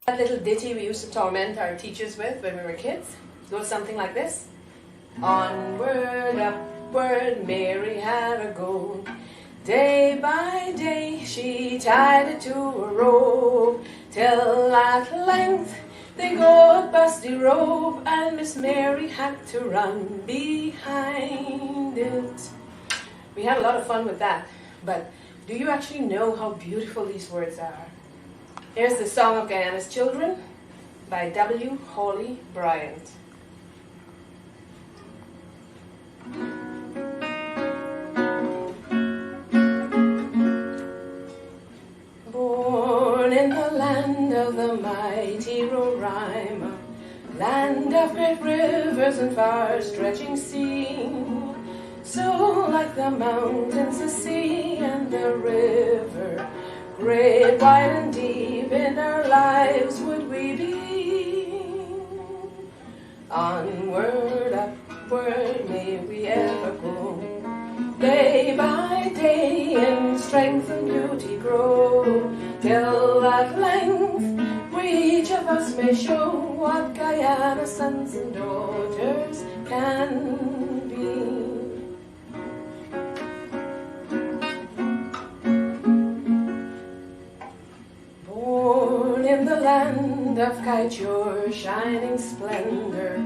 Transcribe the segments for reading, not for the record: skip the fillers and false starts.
That little ditty we used to torment our teachers with when we were kids goes something like this. Onward, upward, Mary had a go. Day by day she tied it to a rope, till at length they got busty rope, and Miss Mary had to run behind it. We had a lot of fun with that, but do you actually know how beautiful these words are? Here's the Song of Guyana's Children by W. Hawley Bryant. Born in the land of the mighty Roraima, land of great rivers and far-stretching sea, so like the mountains, the sea and the river, great, wide and deep in our lives would we be. Onward, upward may we ever go, day by day in strength and beauty grow, till at length we each of us may show what Guyana's sons and daughters can be. Born in the land of Kaijur, shining splendor,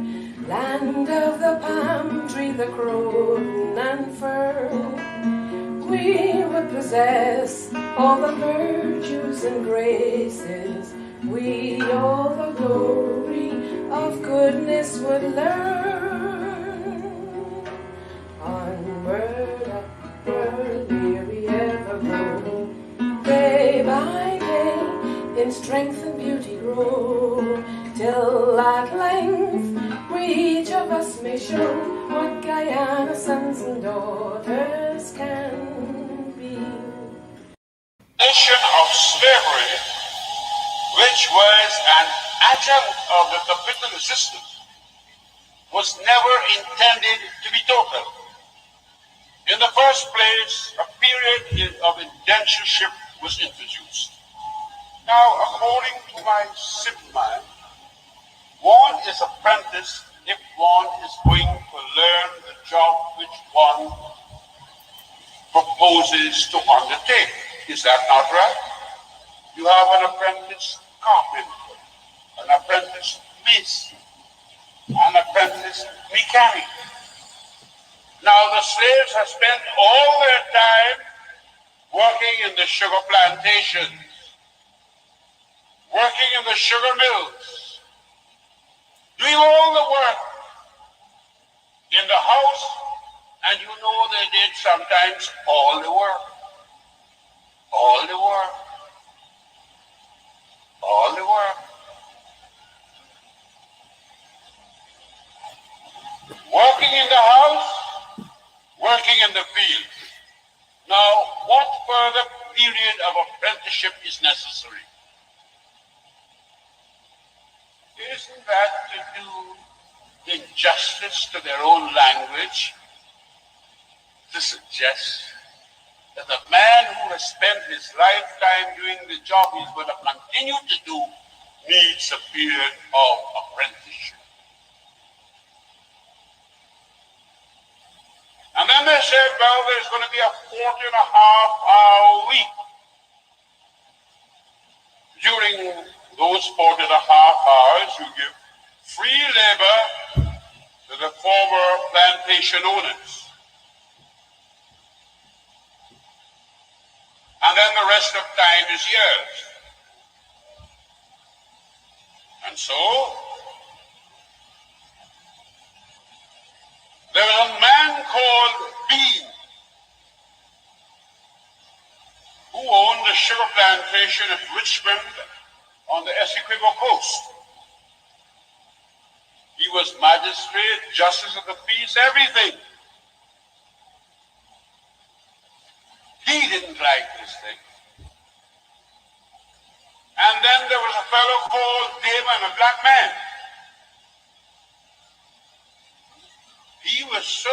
land of the palm tree, the croton and fern, we would possess all the virtues and graces, we all the glory of goodness would learn. Onward, upward, may we ever go, day by day in strength and beauty grow, till at length we each of us may show what Guyana's sons and daughters can be. The definition of slavery, which was an adjunct of the capitalist system, was never intended to be total. In the first place, a period of indentureship was introduced. Now, according to my simple mind, one is apprenticed if one is going to learn the job which one proposes to undertake. Is that not right? You have an apprentice carpenter, an apprentice mason, an apprentice mechanic. Now the slaves have spent all their time working in the sugar plantations, working in the sugar mills, doing all the work in the house, and you know they did sometimes all the work. All the work. All the work. Working in the house, working in the field. Now, what further period of apprenticeship is necessary? Isn't that to do injustice to their own language to suggest that the man who has spent his lifetime doing the job he's going to continue to do needs a period of apprenticeship? And then they said, well, there's going to be a 40.5-hour week. During those 40.5 hours, you give free labor to the former plantation owners. And then the rest of time is yours. And so, there was a man called Bean who owned a sugar plantation at Richmond on the Essequibo coast. He was magistrate, justice of the peace, everything. He didn't like this thing. And then there was a fellow called Damon, a black man. He was so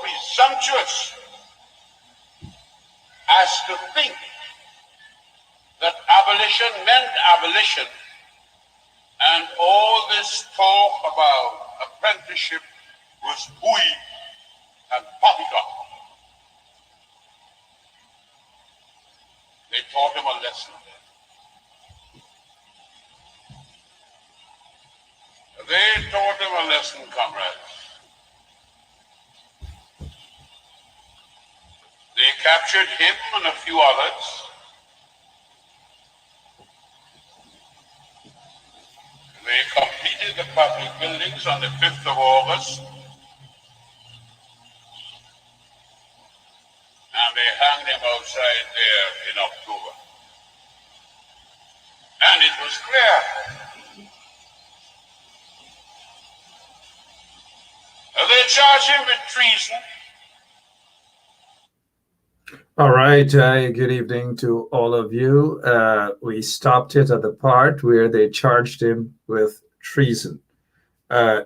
presumptuous as to think that abolition meant abolition And all this talk about apprenticeship was hooey and poppycock. They taught him a lesson. They taught him a lesson, comrades. They captured him and a few others. They completed the public buildings on the 5th of August. And they hanged him outside there in October. And it was clear. They charged him with treason. All right. Good evening to all of you. We stopped it at the part where they charged him with treason.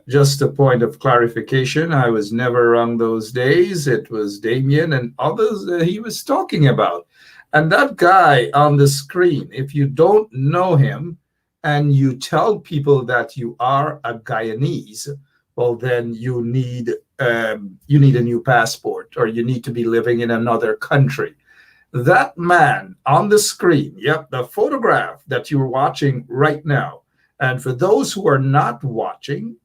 Just a point of clarification, I was never around those days. It was Damien and others that he was talking about. And that guy on the screen, if you don't know him and you tell people that you are a Guyanese, well, then you need a new passport, or you need to be living in another country. That man on the screen, yep, the photograph that you're watching right now. And for those who are not watching,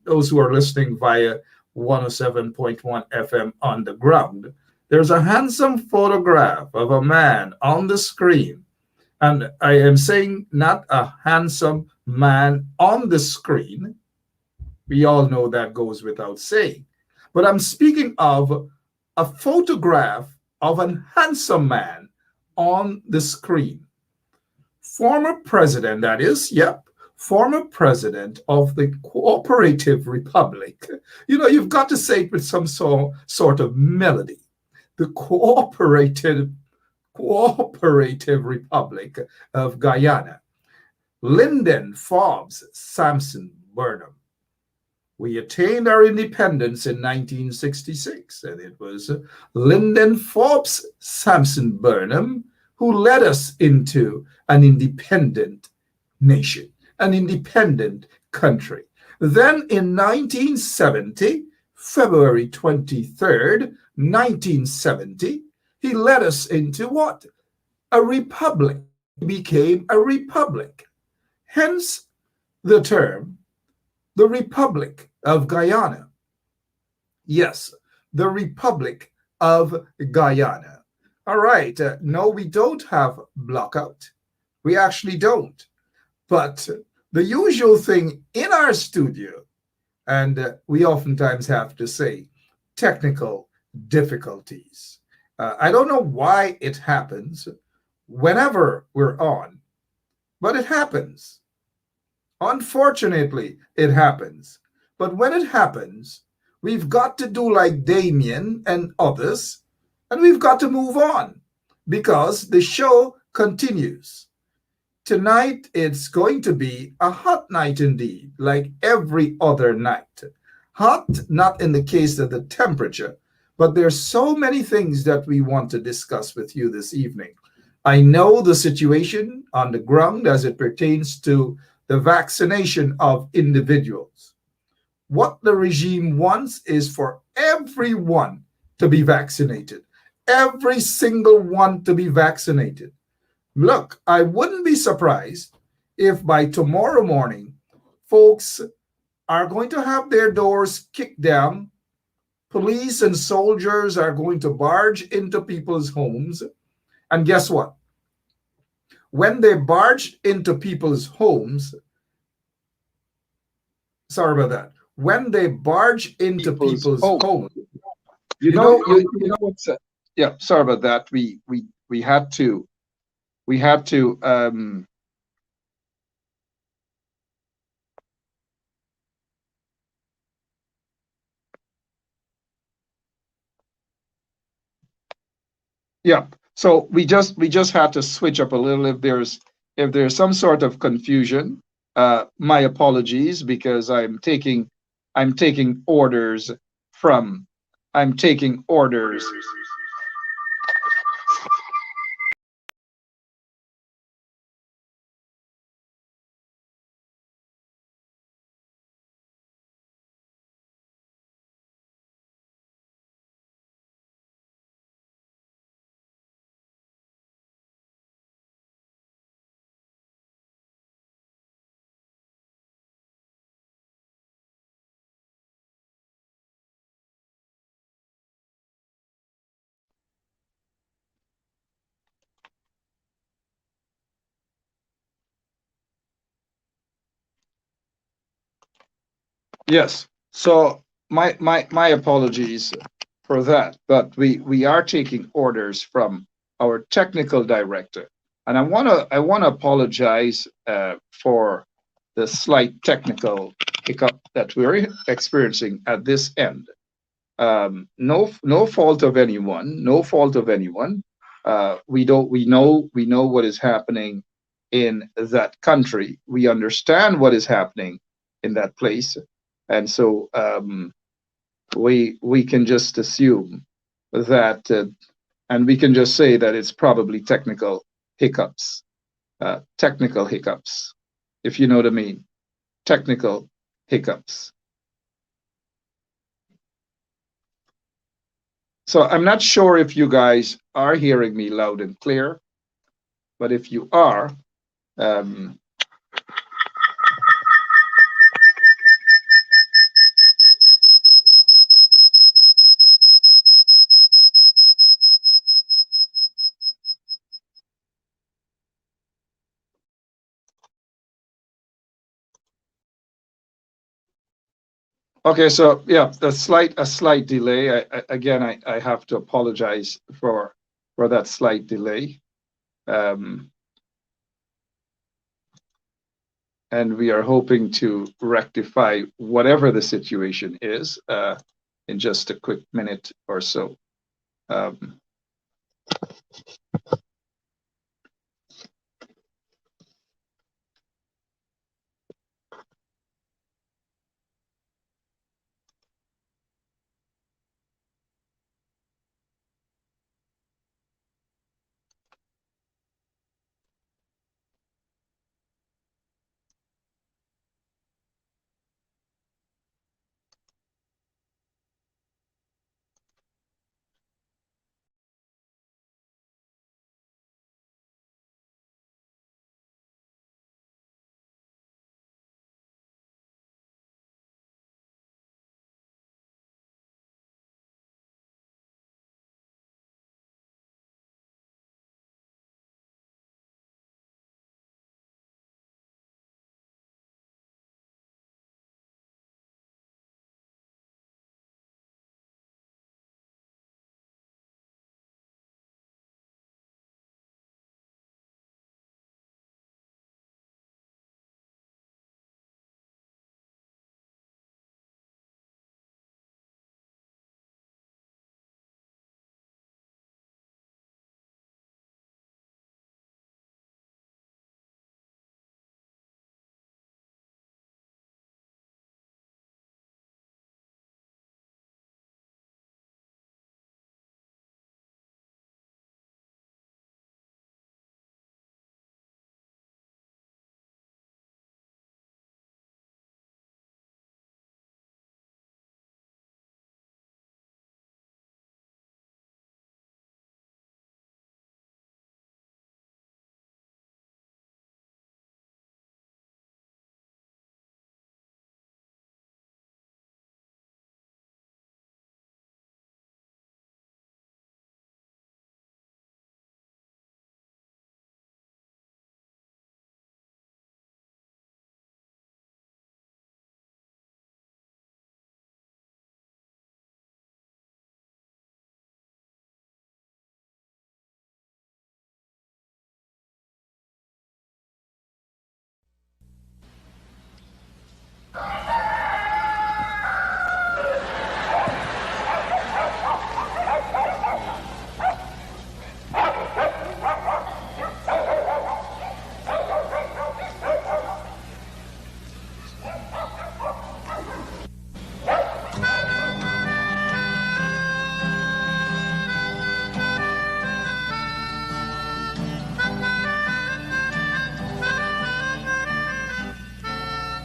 those who are listening via 107.1 FM on the ground, there's a handsome photograph of a man on the screen. And I am saying not a handsome man on the screen. We all know that goes without saying. But I'm speaking of a photograph of a handsome man on the screen. Former president, that is, yep, former president of the Cooperative Republic. You know, you've got to say it with some sort of melody. The Cooperative Republic of Guyana. Lyndon Forbes Sampson Burnham. We attained our independence in 1966, and it was Lyndon Forbes Sampson Burnham who led us into an independent nation, an independent country. Then in 1970, February 23rd, 1970, he led us into what? A republic. He became a republic. Hence the term, the Republic of Guyana. Yes, the Republic of Guyana. All right. No, we don't have blockout. We actually don't. But the usual thing in our studio, and we oftentimes have to say, technical difficulties. I don't know why it happens whenever we're on, but it happens. Unfortunately, it happens. But when it happens, we've got to do like Damien and others, and we've got to move on because the show continues. Tonight, it's going to be a hot night indeed, like every other night. Hot, not in the case of the temperature, but there's so many things that we want to discuss with you this evening. I know the situation on the ground as it pertains to the vaccination of individuals. What the regime wants is for everyone to be vaccinated, every single one to be vaccinated. Look, I wouldn't be surprised if by tomorrow morning, folks are going to have their doors kicked down. Police and soldiers are going to barge into people's homes. And guess what? When they barge into people's homes, sorry about that. When they barge into people's homes, you know what's yeah, sorry about that. We had to yeah. So we just had to switch up a little. If there's some sort of confusion, my apologies, because I'm taking orders from I'm taking orders Yes. So my apologies for that, but we are taking orders from our technical director, and I wanna apologize for the slight technical hiccup that we're experiencing at this end. No fault of anyone, no fault of anyone. We know what is happening in that country. We understand what is happening in that place, and so we can just assume that, and we can just say that it's probably technical hiccups, if you know what I mean, technical hiccups. So I'm not sure if you guys are hearing me loud and clear, but if you are, um, okay. So yeah, a slight delay. I have to apologize for that slight delay, um, and we are hoping to rectify whatever the situation is in just a quick minute or so. Um,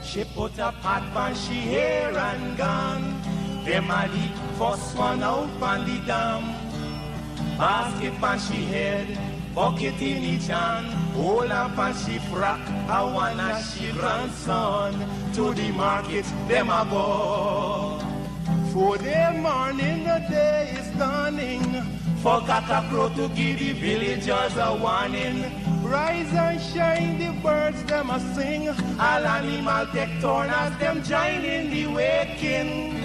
She put a pot on she hair and gone. Them a the first one out on the dam. Basket on she head, bucket in each hand. Hold up on she frock, I wanna she grandson. To the market, them a go. For the morning, the day is dawning. For cock a crow to give the villagers a warning. Rise and shine, the birds them a sing. All animal take turn as them join in the waking.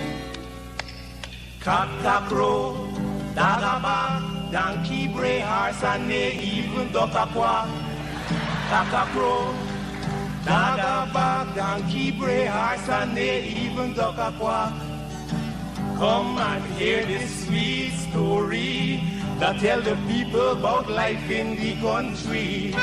Cock a crow, dog a bark, donkey bray, horse and neigh, even duck a quack. Cock a crow, dog a bark, donkey bray, horse and neigh, even duck a quack. Come and hear this sweet story that tell the people about life in the country.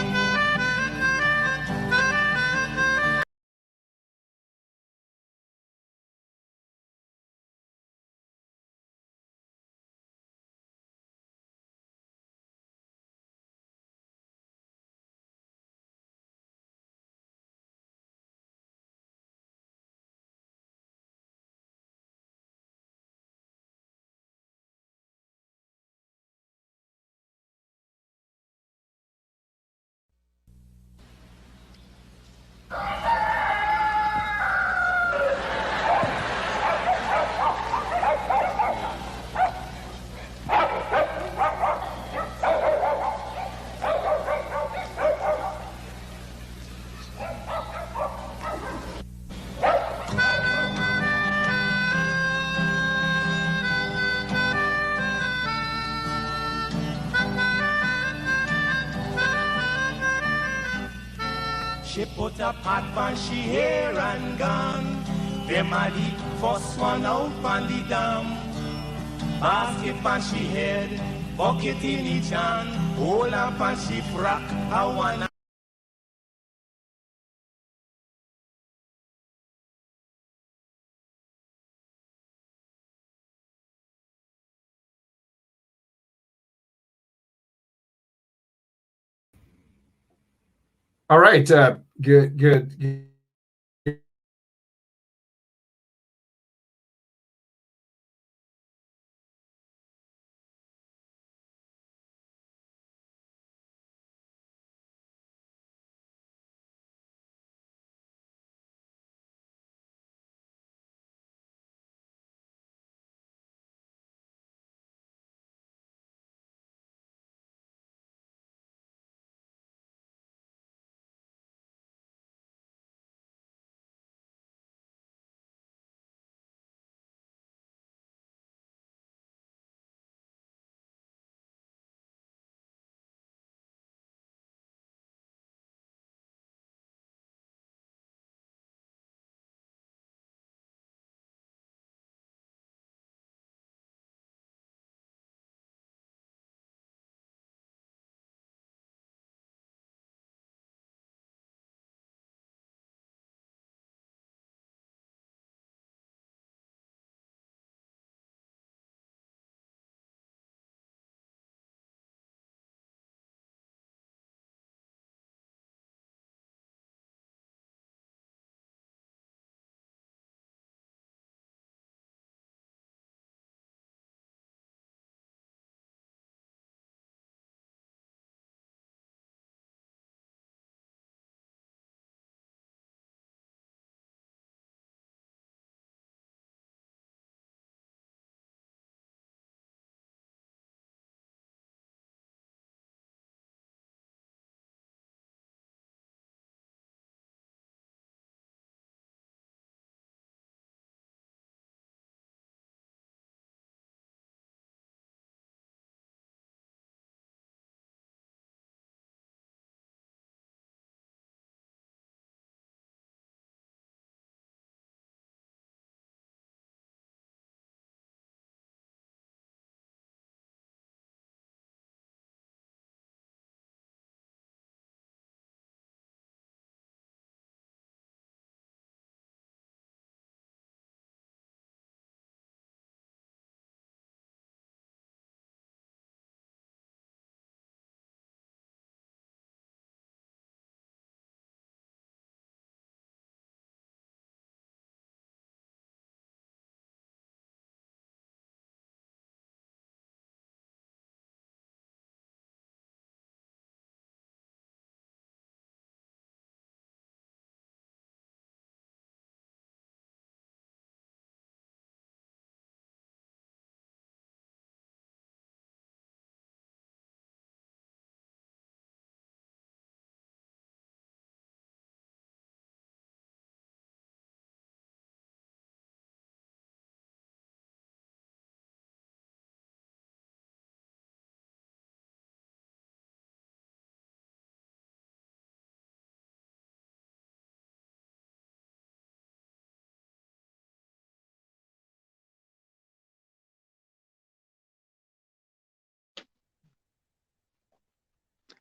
She put a pot on she hair and gone. Them a the first one out on the dam. Basket on she head, bucket in each hand. Hold up on she frock, a one. All right. Good.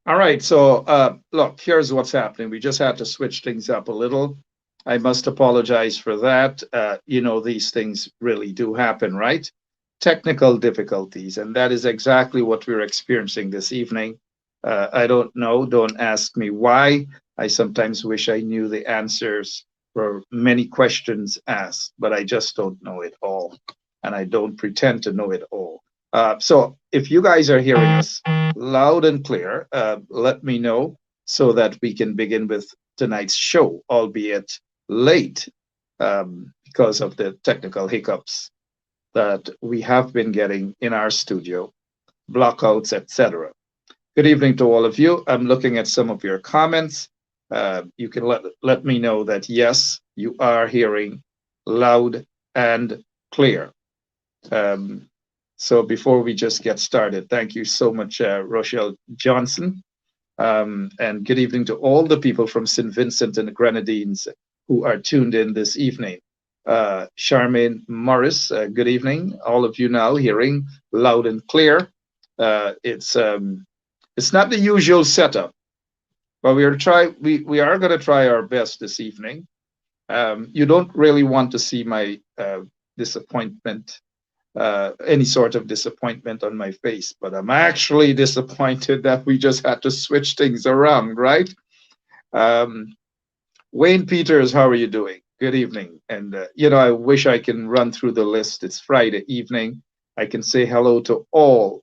All right, so look, here's what's happening. We just had to switch things up a little. I must apologize for that. These things really do happen, right? Technical difficulties, and that is exactly what we're experiencing this evening. I don't know, don't ask me why. I sometimes wish I knew the answers for many questions asked, but I just don't know it all, and I don't pretend to know it all. So if you guys are hearing us loud and clear, let me know so that we can begin with tonight's show, albeit late because of the technical hiccups that we have been getting in our studio, blockouts, etc. Good evening to all of you. I'm looking at some of your comments. You can let me know that yes, you are hearing loud and clear. So before we just get started, thank you so much, Rochelle Johnson. And good evening to all the people from St. Vincent and the Grenadines who are tuned in this evening. Charmaine Morris, good evening. All of you now hearing loud and clear. It's not the usual setup, but we are going to try our best this evening. You don't really want to see my disappointment, any sort of disappointment on my face, but I'm actually disappointed that we just had to switch things around, right? Wayne Peters, how are you doing? Good evening. And, I wish I can run through the list. It's Friday evening. I can say hello to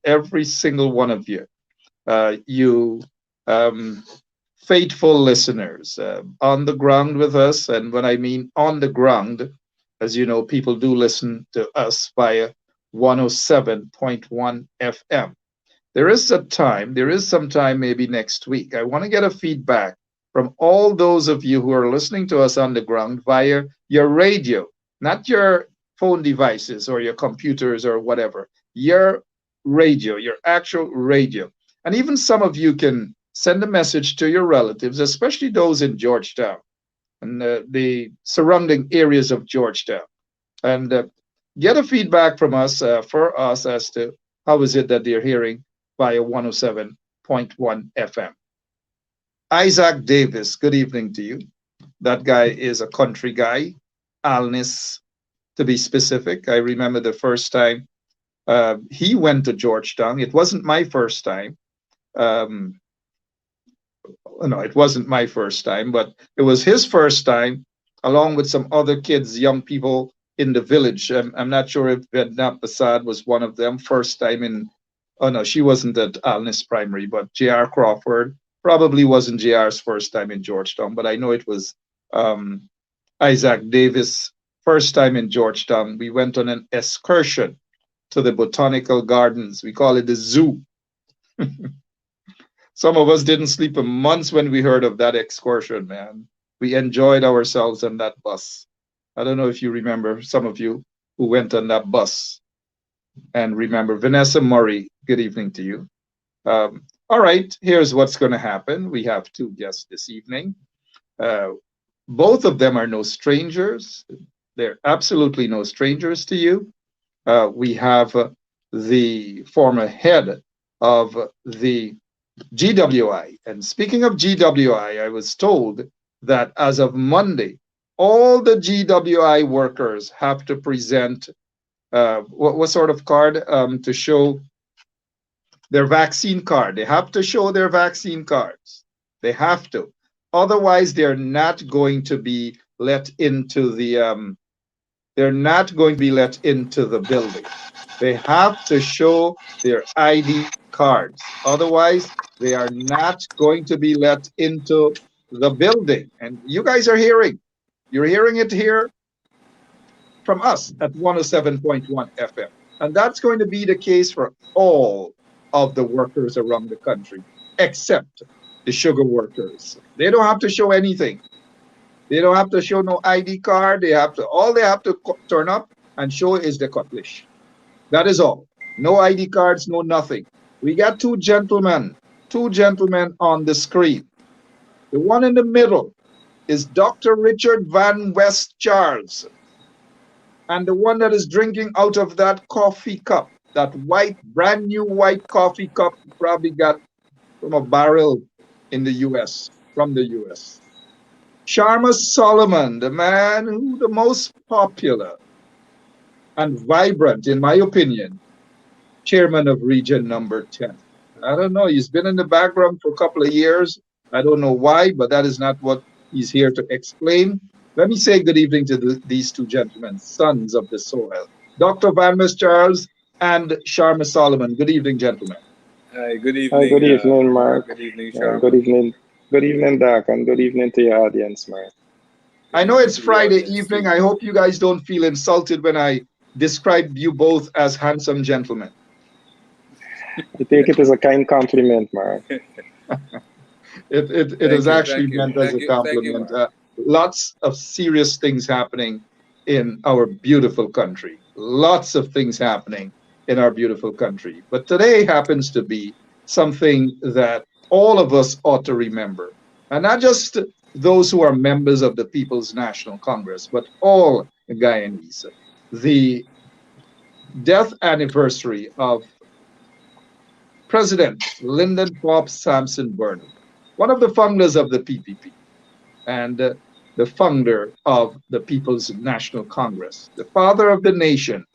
every single one of you. You faithful listeners on the ground with us. And when I mean on the ground, as you know, people do listen to us via 107.1 FM. There is some time maybe next week. I want to get a feedback from all those of you who are listening to us on the ground via your radio, not your phone devices or your computers or whatever, your radio, your actual radio. And even some of you can send a message to your relatives, especially those in Georgetown and the surrounding areas of Georgetown, and get a feedback from us for us as to how is it that they're hearing via 107.1 FM. Isaac Davis, good evening to you. That guy is a country guy, Alnis to be specific. I remember the first time he went to Georgetown. It wasn't my first time. No, it wasn't my first time, but it was his first time, along with some other kids, young people in the village. I'm not sure if Vedna Prasad was one of them. First time in, oh no, she wasn't at Alnis Primary, but J.R. Crawford probably wasn't J.R.'s first time in Georgetown, but I know it was Isaac Davis' first time in Georgetown. We went on an excursion to the botanical gardens. We call it the zoo. Some of us didn't sleep for months when we heard of that excursion, man. We enjoyed ourselves on that bus. I don't know if you remember, some of you who went on that bus and remember. Vanessa Murray, good evening to you. All right, here's what's going to happen. We have two guests this evening. Both of them are no strangers. They're absolutely no strangers to you. We have the former head of the GWI. And speaking of GWI, I was told that as of Monday, all the GWI workers have to present what sort of card to show their vaccine card. They have to show their vaccine cards. They have to. Otherwise, they're not going to be let into the building. They have to show their ID cards. Otherwise, they are not going to be let into the building. And you guys are hearing. You're hearing it here from us at 107.1 FM. And that's going to be the case for all of the workers around the country, except the sugar workers. They don't have to show anything. They don't have to show no ID card. All they have to turn up and show is the cutlass. That is all. No ID cards, no nothing. We got two gentlemen on the screen. The one in the middle is Dr. Richard Van West Charles. And the one that is drinking out of that coffee cup, that white, brand new white coffee cup, probably got from a barrel in the US, from the US. Sharma Solomon, the man who the most popular and vibrant, in my opinion, chairman of region number 10. I don't know, he's been in the background for a couple of years. I don't know why, but that is not what he's here to explain. Let me say good evening to these two gentlemen, sons of the soil, Dr. Van Charles and Sharma Solomon. Good evening, gentlemen. Hi, good Hi, evening, good evening, Mark. Good evening, Good Sharma. evening. Good evening, Doc, and good evening to your audience, Mark. I know it's To the Friday audience, evening. too. I hope you guys don't feel insulted when I describe you both as handsome gentlemen. I take it as a kind compliment, Mark. It is actually meant as a compliment. Lots of serious things happening in our beautiful country. Lots of things happening in our beautiful country. But today happens to be something that all of us ought to remember. And not just those who are members of the People's National Congress, but all Guyanese. The death anniversary of President Lyndon Forbes Sampson Burnham, one of the founders of the PPP and the founder of the People's National Congress, the father of the nation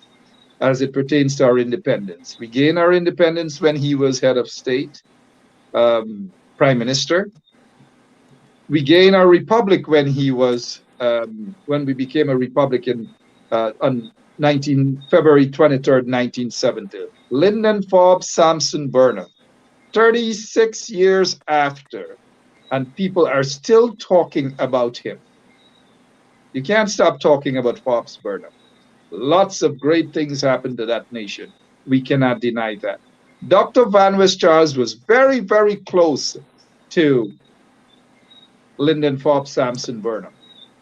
as it pertains to our independence. We gained our independence when he was head of state, prime minister. We gained our republic when he was, when we became a republic on February 23rd, 1970. Lyndon Forbes Sampson Burnham, 36 years after, and people are still talking about him. You can't stop talking about Forbes Burnham. Lots of great things happened to that nation. We cannot deny that. Dr. Van Charles was very, very close to Lyndon Forbes Sampson Burnham.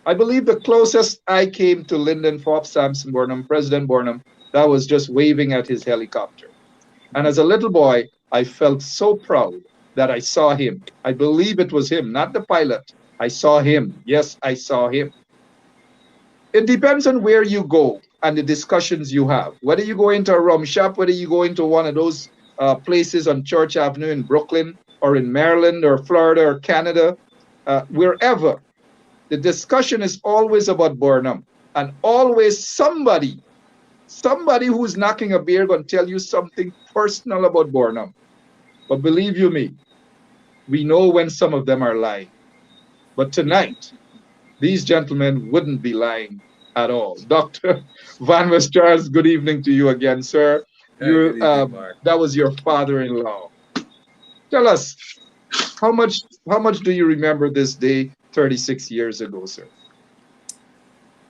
I believe the closest I came to Lyndon Forbes Sampson Burnham, President Burnham, that was just waving at his helicopter. And as a little boy, I felt so proud that I saw him. I believe it was him, not the pilot. I saw him. Yes, I saw him. It depends on where you go and the discussions you have. Whether you go into a rum shop, whether you go into one of those places on Church Avenue in Brooklyn or in Maryland or Florida or Canada, wherever, the discussion is always about Burnham, and always somebody who's knocking a beer going to tell you something personal about Burnham. But believe you me, we know when some of them are lying. But tonight, these gentlemen wouldn't be lying at all. Dr. Van Charles, good evening to you again, sir. Good evening, Mark. That was your father-in-law. Tell us, how much do you remember this day 36 years ago, sir?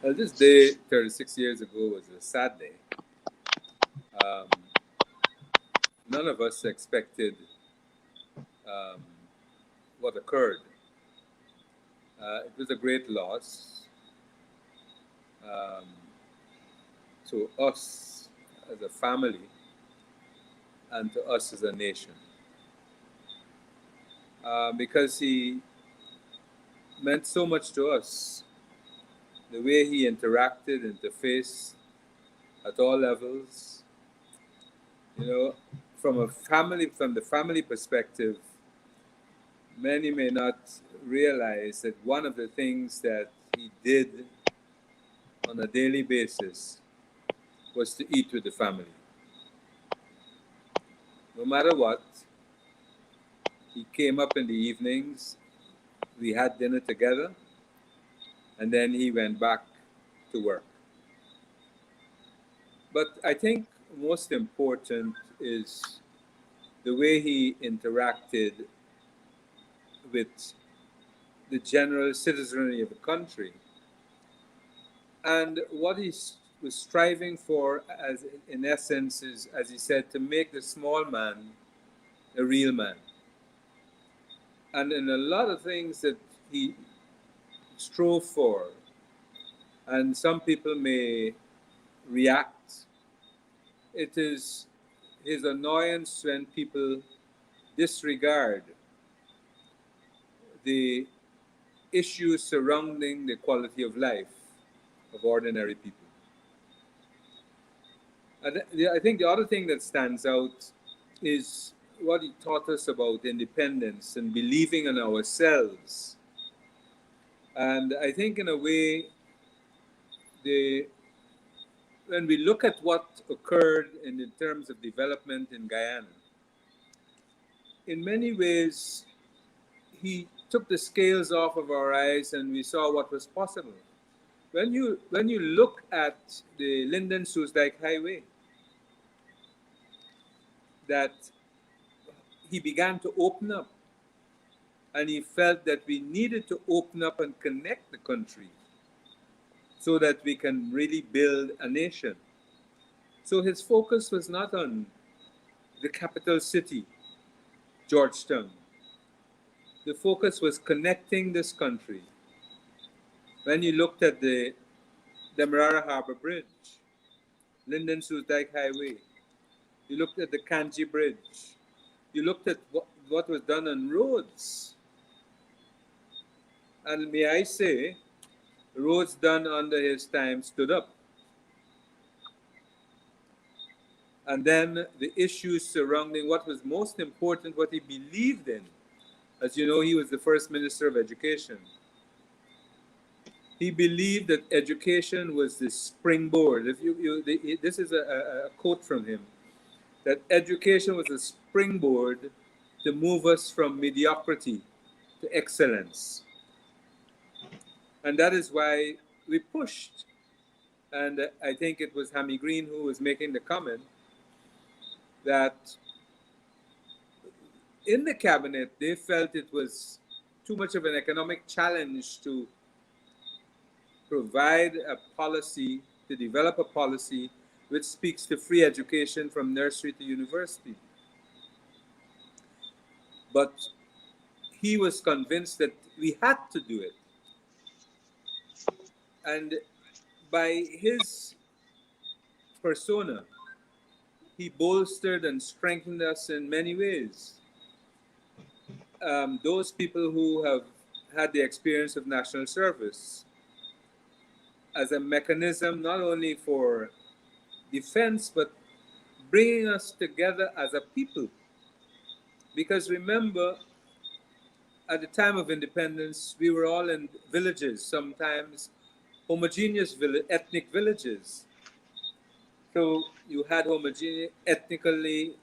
Well, this day 36 years ago was a sad day. None of us expected what occurred. It was a great loss to us as a family and to us as a nation. Because he meant so much to us. The way he interacted, interfaced at all levels. You know, from the family perspective, many may not realize that one of the things that he did on a daily basis was to eat with the family. No matter what, he came up in the evenings, we had dinner together, and then he went back to work. But I think most important is the way he interacted with the general citizenry of the country, and what he was striving for, as in essence, is, as he said, to make the small man a real man. And in a lot of things that he strove for, and some people may react, it is his annoyance when people disregard the issues surrounding the quality of life of ordinary people. And I think the other thing that stands out is what he taught us about independence and believing in ourselves. And I think in a way, when we look at what occurred in terms of development in Guyana, in many ways, he took the scales off of our eyes and we saw what was possible. When you look at the Linden-Soesdijk Highway, that he began to open up, and he felt that we needed to open up and connect the country so that we can really build a nation. So his focus was not on the capital city, Georgetown. The focus was connecting this country. When you looked at the Demerara Harbor Bridge, Linden-Soesdijk Highway, you looked at the Kanji Bridge, you looked at what was done on roads. And may I say, roads done under his time stood up. And then the issues surrounding what was most important, what he believed in. As you know, he was the first Minister of Education. He believed that education was the springboard. This is a quote from him, that education was a springboard to move us from mediocrity to excellence. And that is why we pushed. And I think it was Hammy Green who was making the comment that in the cabinet, they felt it was too much of an economic challenge to provide a policy, to develop a policy which speaks to free education from nursery to university. But he was convinced that we had to do it. And by his persona, he bolstered and strengthened us in many ways. Those people who have had the experience of national service as a mechanism not only for defense, but bringing us together as a people. Because remember, at the time of independence, we were all in villages, sometimes homogeneous ethnic villages. So you had homogeneous, ethnically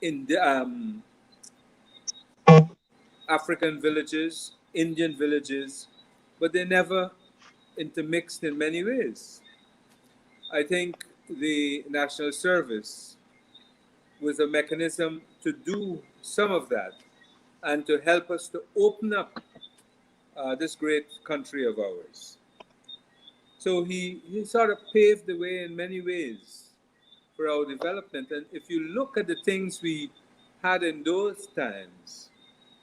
in the, African villages, Indian villages, but they never intermixed in many ways. I think the National Service was a mechanism to do some of that and to help us to open up this great country of ours. So he sort of paved the way in many ways for our development. And if you look at the things we had in those times,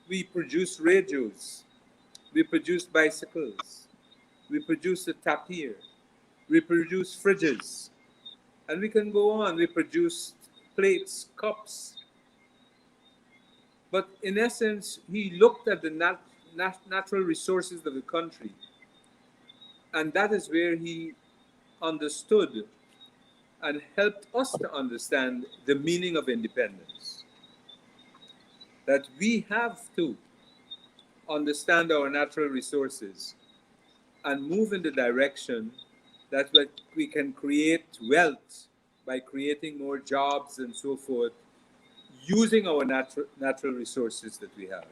we produced radios, we produced bicycles, we produced a tapir, we produced fridges, and we can go on. We produced plates, cups. But in essence, he looked at the natural resources of the country, and that is where he understood and helped us to understand the meaning of independence. That we have to understand our natural resources and move in the direction that we can create wealth by creating more jobs and so forth, using our natural resources that we have.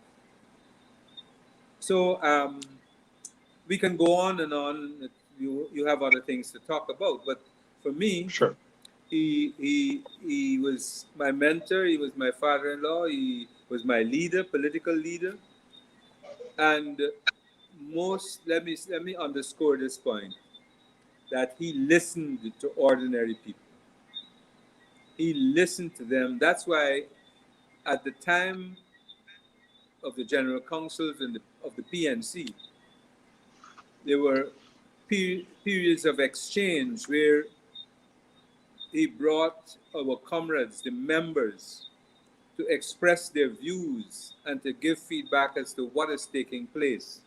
So we can go on and on. You have other things to talk about, but for me, Sure. He was my mentor. He was my father-in-law. He was my leader, political leader. And let me underscore this point, that he listened to ordinary people. He listened to them. That's why at the time of the General Councils and of the PNC, there were periods of exchange where he brought our comrades, the members, to express their views and to give feedback as to what is taking place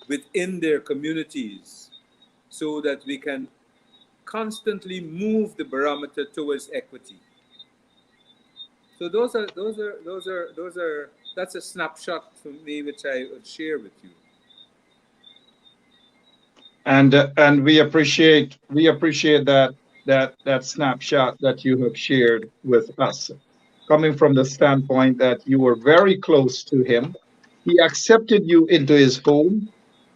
within their communities so that we can constantly move the barometer towards equity. So that's a snapshot for me which I would share with you. And we appreciate that snapshot that you have shared with us, coming from the standpoint that you were very close to him. He accepted you into his home.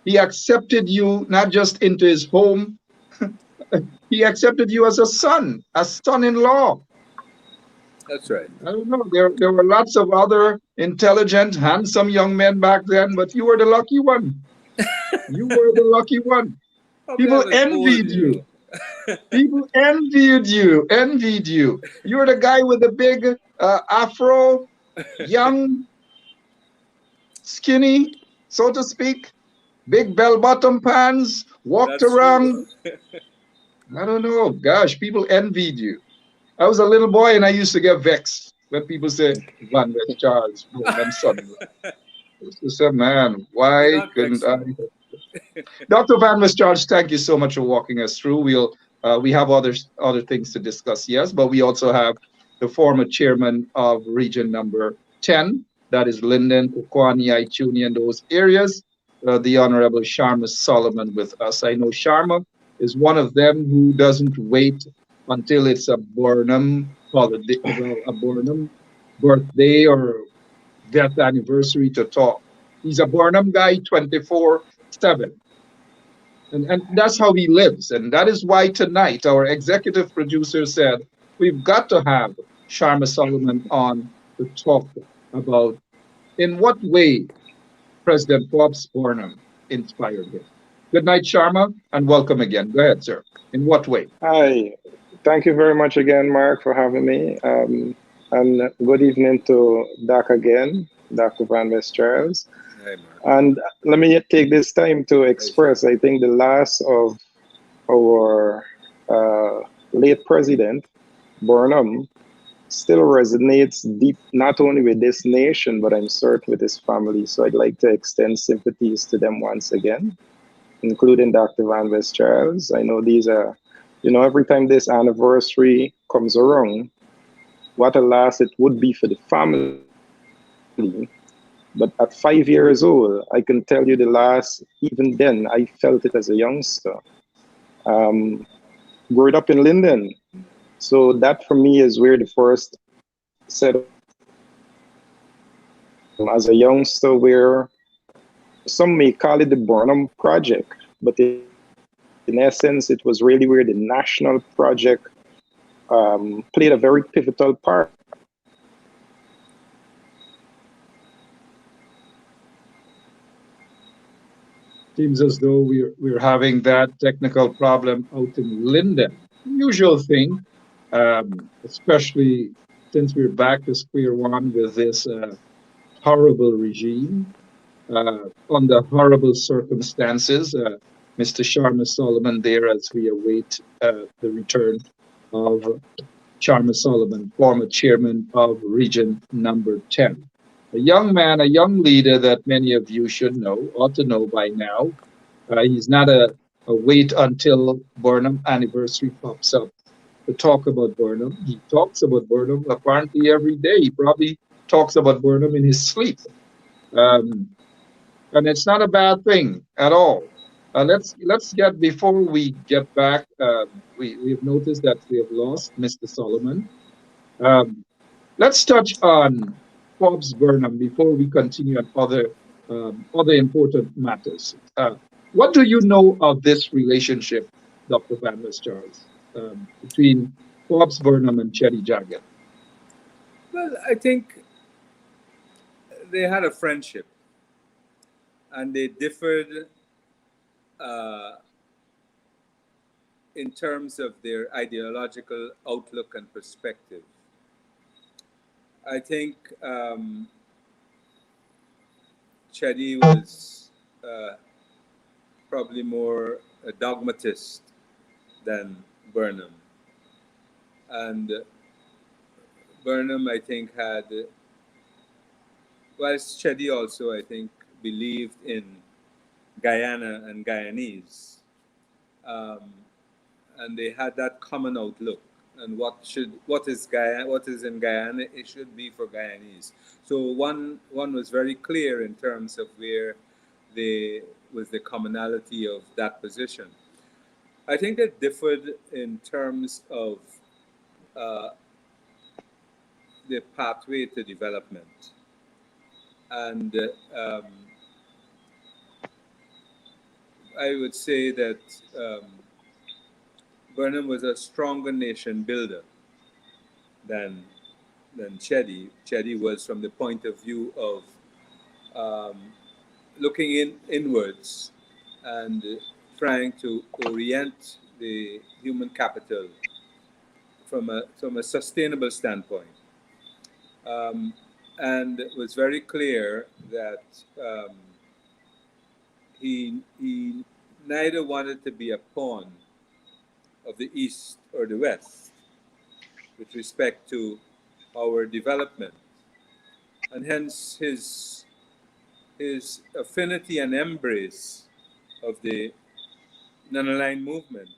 He accepted you not just into his home, he accepted you as a son-in-law. That's right. I don't know. There were lots of other intelligent, handsome young men back then, but you were the lucky one. You were the lucky one. Probably I People was bold, envied you. People envied you. You were the guy with the big afro, young, skinny, so to speak, big bell-bottom pants, walked That's true. around. I don't know. Gosh, people envied you. I was a little boy and I used to get vexed when people say, Van West Charles, Burnham son-in-law. I used to say, man, You're why not couldn't vexed I? now. Dr. Van West Charles, thank you so much for walking us through. We have other things to discuss, yes, but we also have the former chairman of region number 10, that is Linden, Kukwani, Ituni, and those areas, the Honorable Sharma Solomon with us. I know Sharma is one of them who doesn't wait until it's a Burnham holiday, well, a Burnham birthday or death anniversary to talk. He's a Burnham guy 24/7. And that's how he lives. And that is why tonight our executive producer said, we've got to have Sharma Solomon on to talk about in what way President Forbes Burnham inspired him. Good night, Sharma, and welcome again. Go ahead, sir. In what way? Hi, thank you very much again, Mark, for having me. And good evening to Doc again, Dr. Van West Charles. Hi, Mark. And let me take this time to express, I think the loss of our late president, Burnham, still resonates deep, not only with this nation, but I'm certain with his family. So I'd like to extend sympathies to them once again, including Dr. Van West Charles. I know these are, every time this anniversary comes around, what a loss it would be for the family. But at 5 years old, I can tell you the loss, even then, I felt it as a youngster. Growing up in Linden. So that for me is where the first set as a youngster, where some may call it the Burnham Project, but in essence, it was really where the national project played a very pivotal part. Seems as though we're having that technical problem out in Linden. Usual thing, especially since we're back to square one with this horrible regime, under horrible circumstances. Mr. Sharma Solomon there as we await the return of Sharma Solomon, former chairman of region number 10. A young man, a young leader that many of you should know, ought to know by now. He's not a wait until Burnham anniversary pops up to talk about Burnham. He talks about Burnham apparently every day. He probably talks about Burnham in his sleep. And it's not a bad thing at all. Let's get, before we get back, we've noticed that we have lost Mr. Solomon. Let's touch on Forbes Burnham before we continue on other important matters. What do you know of this relationship, Dr. Van West Charles, between Forbes Burnham and Chetty Jagan? Well, I think they had a friendship, and they differed in terms of their ideological outlook and perspective. I think Chetty was probably more a dogmatist than Burnham. And Burnham, I think, had, whilst Chetty also, I think, believed in Guyana and Guyanese. And they had that common outlook. what is in Guyana, it should be for Guyanese. So one was very clear in terms of where was the commonality of that position. I think it differed in terms of the pathway to development. And I would say that Burnham was a stronger nation builder than Chedi. Chedi was from the point of view of looking inwards and trying to orient the human capital from a sustainable standpoint. And it was very clear that he neither wanted to be a pawn of the East or the West with respect to our development. And hence his affinity and embrace of the non-aligned movement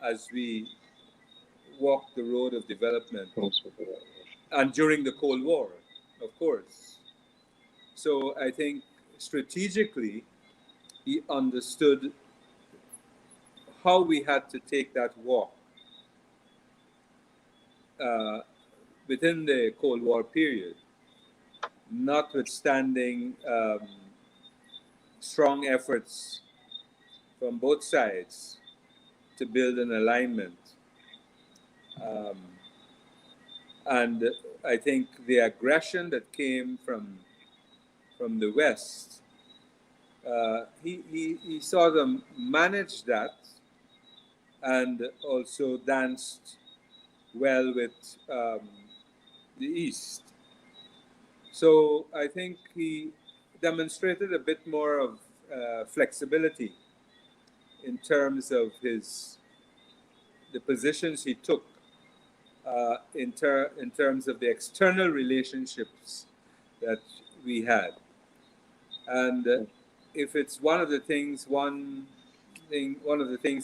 as we walk the road of development, and during the Cold War, of course. So I think strategically, he understood how we had to take that walk within the Cold War period, notwithstanding strong efforts from both sides to build an alignment. And I think the aggression that came from the West, he saw them manage that and also danced well with the East. So I think he demonstrated a bit more of flexibility in terms of the positions he took in terms of the external relationships that we had. And if it's one of the things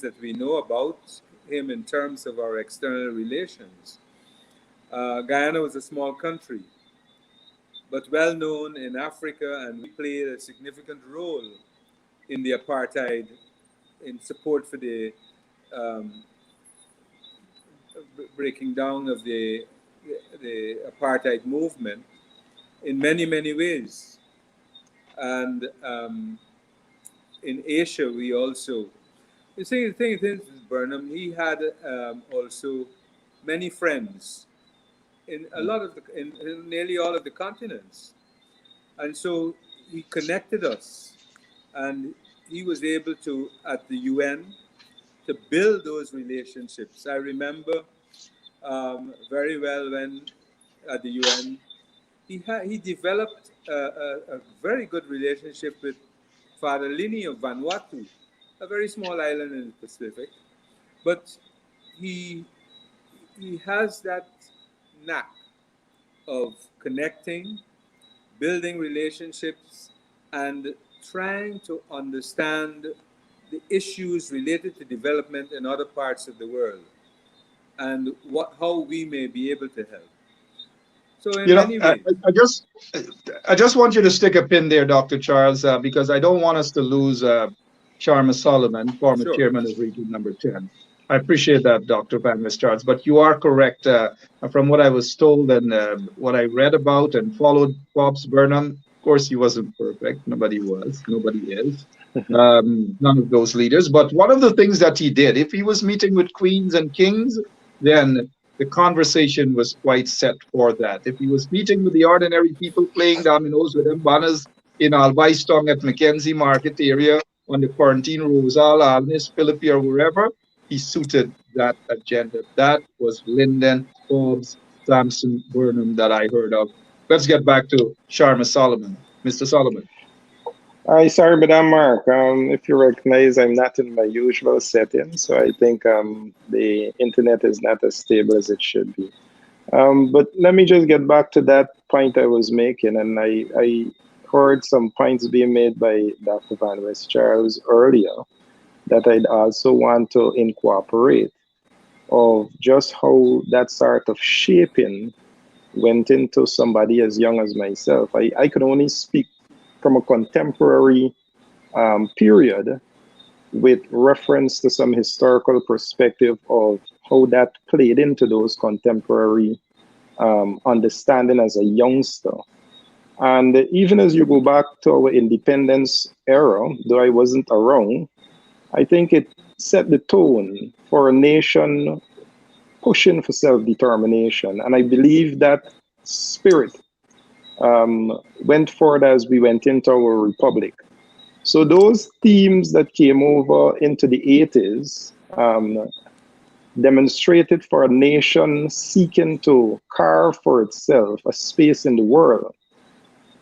that we know about him in terms of our external relations, Guyana was a small country, but well known in Africa, and we played a significant role in the apartheid, in support for the breaking down of the apartheid movement in many, many ways. And in Asia, we also, the thing is, Burnham, he had also many friends in in nearly all of the continents. And so he connected us, and he was able to, at the UN, to build those relationships. I remember very well when at the UN, he developed a very good relationship with Father Lini of Vanuatu, a very small island in the Pacific. But he has that knack of connecting, building relationships, and trying to understand the issues related to development in other parts of the world and how we may be able to help. So in many ways, I just want you to stick a pin there, Dr. Charles, because I don't want us to lose Sharma Solomon, former chairman of Region Number 10. I appreciate that, Dr. Van Charles, but you are correct. From what I was told and what I read about and followed Forbes Burnham, of course, he wasn't perfect. Nobody was. Nobody is. None of those leaders. But one of the things that he did, if he was meeting with queens and kings, then the conversation was quite set for that. If he was meeting with the ordinary people playing dominoes with them banners in Albaistong at Mackenzie Market area on the Quarantine Rosal, Alnis, Philippi, or wherever, he suited that agenda. That was Lyndon, Forbes, Sampson, Burnham that I heard of. Let's get back to Sharma Solomon. Mr. Solomon. Hi, sorry, Madam Mark. If you recognize, I'm not in my usual setting, so I think the internet is not as stable as it should be. But let me just get back to that point I was making, and I heard some points being made by Dr. Van Charles earlier that I'd also want to incorporate. of just how that sort of shaping went into somebody as young as myself. I could only speak from a contemporary period with reference to some historical perspective of how that played into those contemporary understanding as a youngster. And even as you go back to our independence era, though I wasn't around, I think it set the tone for a nation pushing for self-determination. And I believe that spirit went forward as we went into our republic. So those themes that came over into the 80s demonstrated for a nation seeking to carve for itself a space in the world.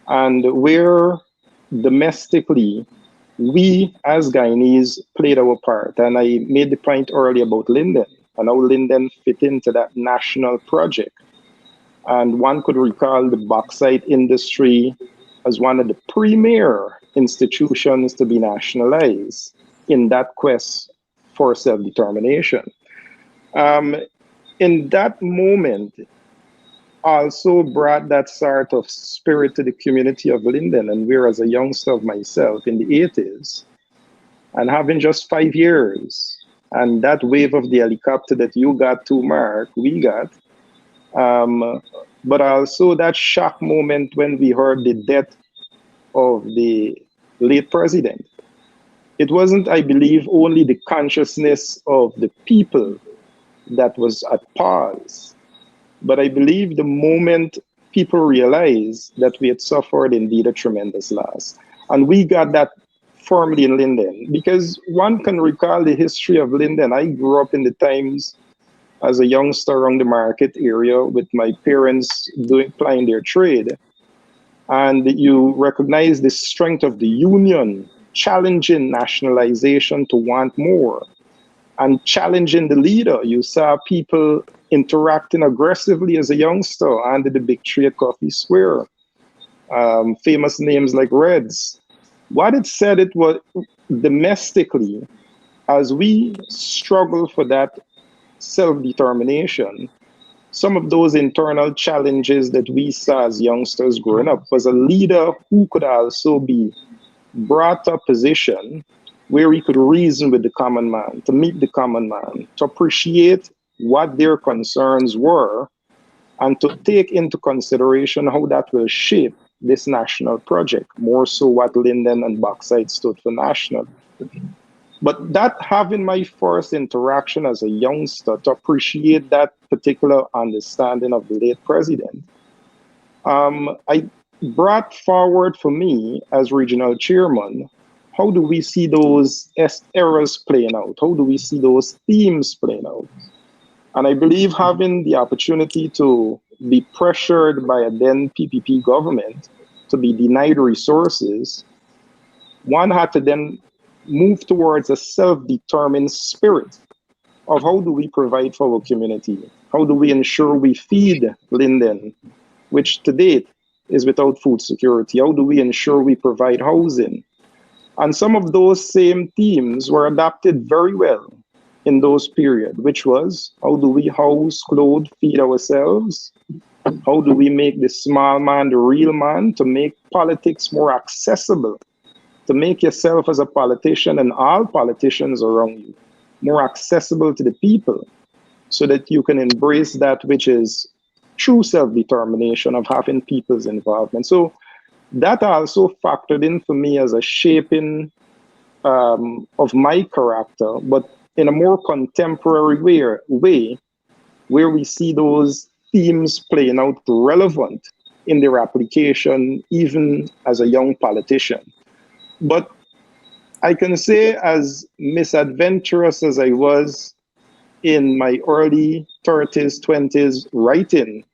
And where domestically, we as Guyanese played our part. And I made the point earlier about Linden and how Linden fit into that national project. And one could recall the bauxite industry as one of the premier institutions to be nationalized in that quest for self-determination. In that moment, also brought that sort of spirit to the community of Linden. And where as a youngster of myself in the 80s, and having just 5 years, and that wave of the helicopter that you got to, Mark, we got, but also that shock moment when we heard the death of the late president. It wasn't, I believe, only the consciousness of the people that was at pause, but I believe the moment people realized that we had suffered indeed a tremendous loss. And we got that firmly in Linden, because one can recall the history of Linden. I grew up in the times as a youngster around the market area with my parents plying their trade. And you recognize the strength of the union, challenging nationalization to want more, and challenging the leader. You saw people interacting aggressively as a youngster under the big tree at Coffee Square. Famous names like Reds. What it said, it was domestically, as we struggle for that self-determination, some of those internal challenges that we saw as youngsters growing up was a leader who could also be brought to a position where we could reason with the common man, to meet the common man, to appreciate what their concerns were, and to take into consideration how that will shape this national project, more so what Linden and Bauxite stood for national. But that having my first interaction as a youngster to appreciate that particular understanding of the late president, I brought forward for me as regional chairman, how do we see those errors playing out? How do we see those themes playing out? And I believe having the opportunity to be pressured by a then PPP government to be denied resources, one had to then move towards a self-determined spirit of how do we provide for our community? How do we ensure we feed Linden, which to date is without food security? How do we ensure we provide housing? And some of those same themes were adapted very well in those periods, which was how do we house, clothe, feed ourselves? How do we make the small man the real man, to make politics more accessible, to make yourself as a politician and all politicians around you more accessible to the people, so that you can embrace that which is true self-determination of having people's involvement. So that also factored in for me as a shaping of my character, but in a more contemporary way where we see those themes playing out relevant in their application, even as a young politician. But I can say, as misadventurous as I was in my early 30s, 20s writing,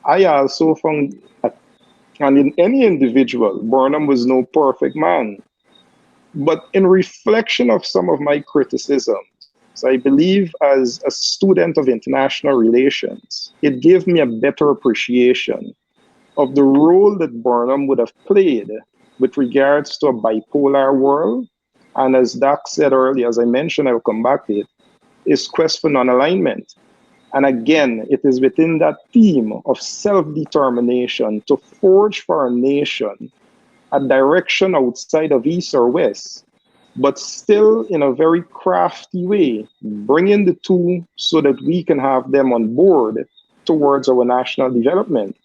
I also found, and in any individual, Burnham was no perfect man. But in reflection of some of my criticisms, I believe as a student of international relations, it gave me a better appreciation of the role that Burnham would have played with regards to a bipolar world. And as Doc said earlier, as I mentioned, I'll come back to it, is quest for non-alignment. And again, it is within that theme of self-determination to forge for our nation a direction outside of East or West, but still in a very crafty way, bringing the two so that we can have them on board towards our national development.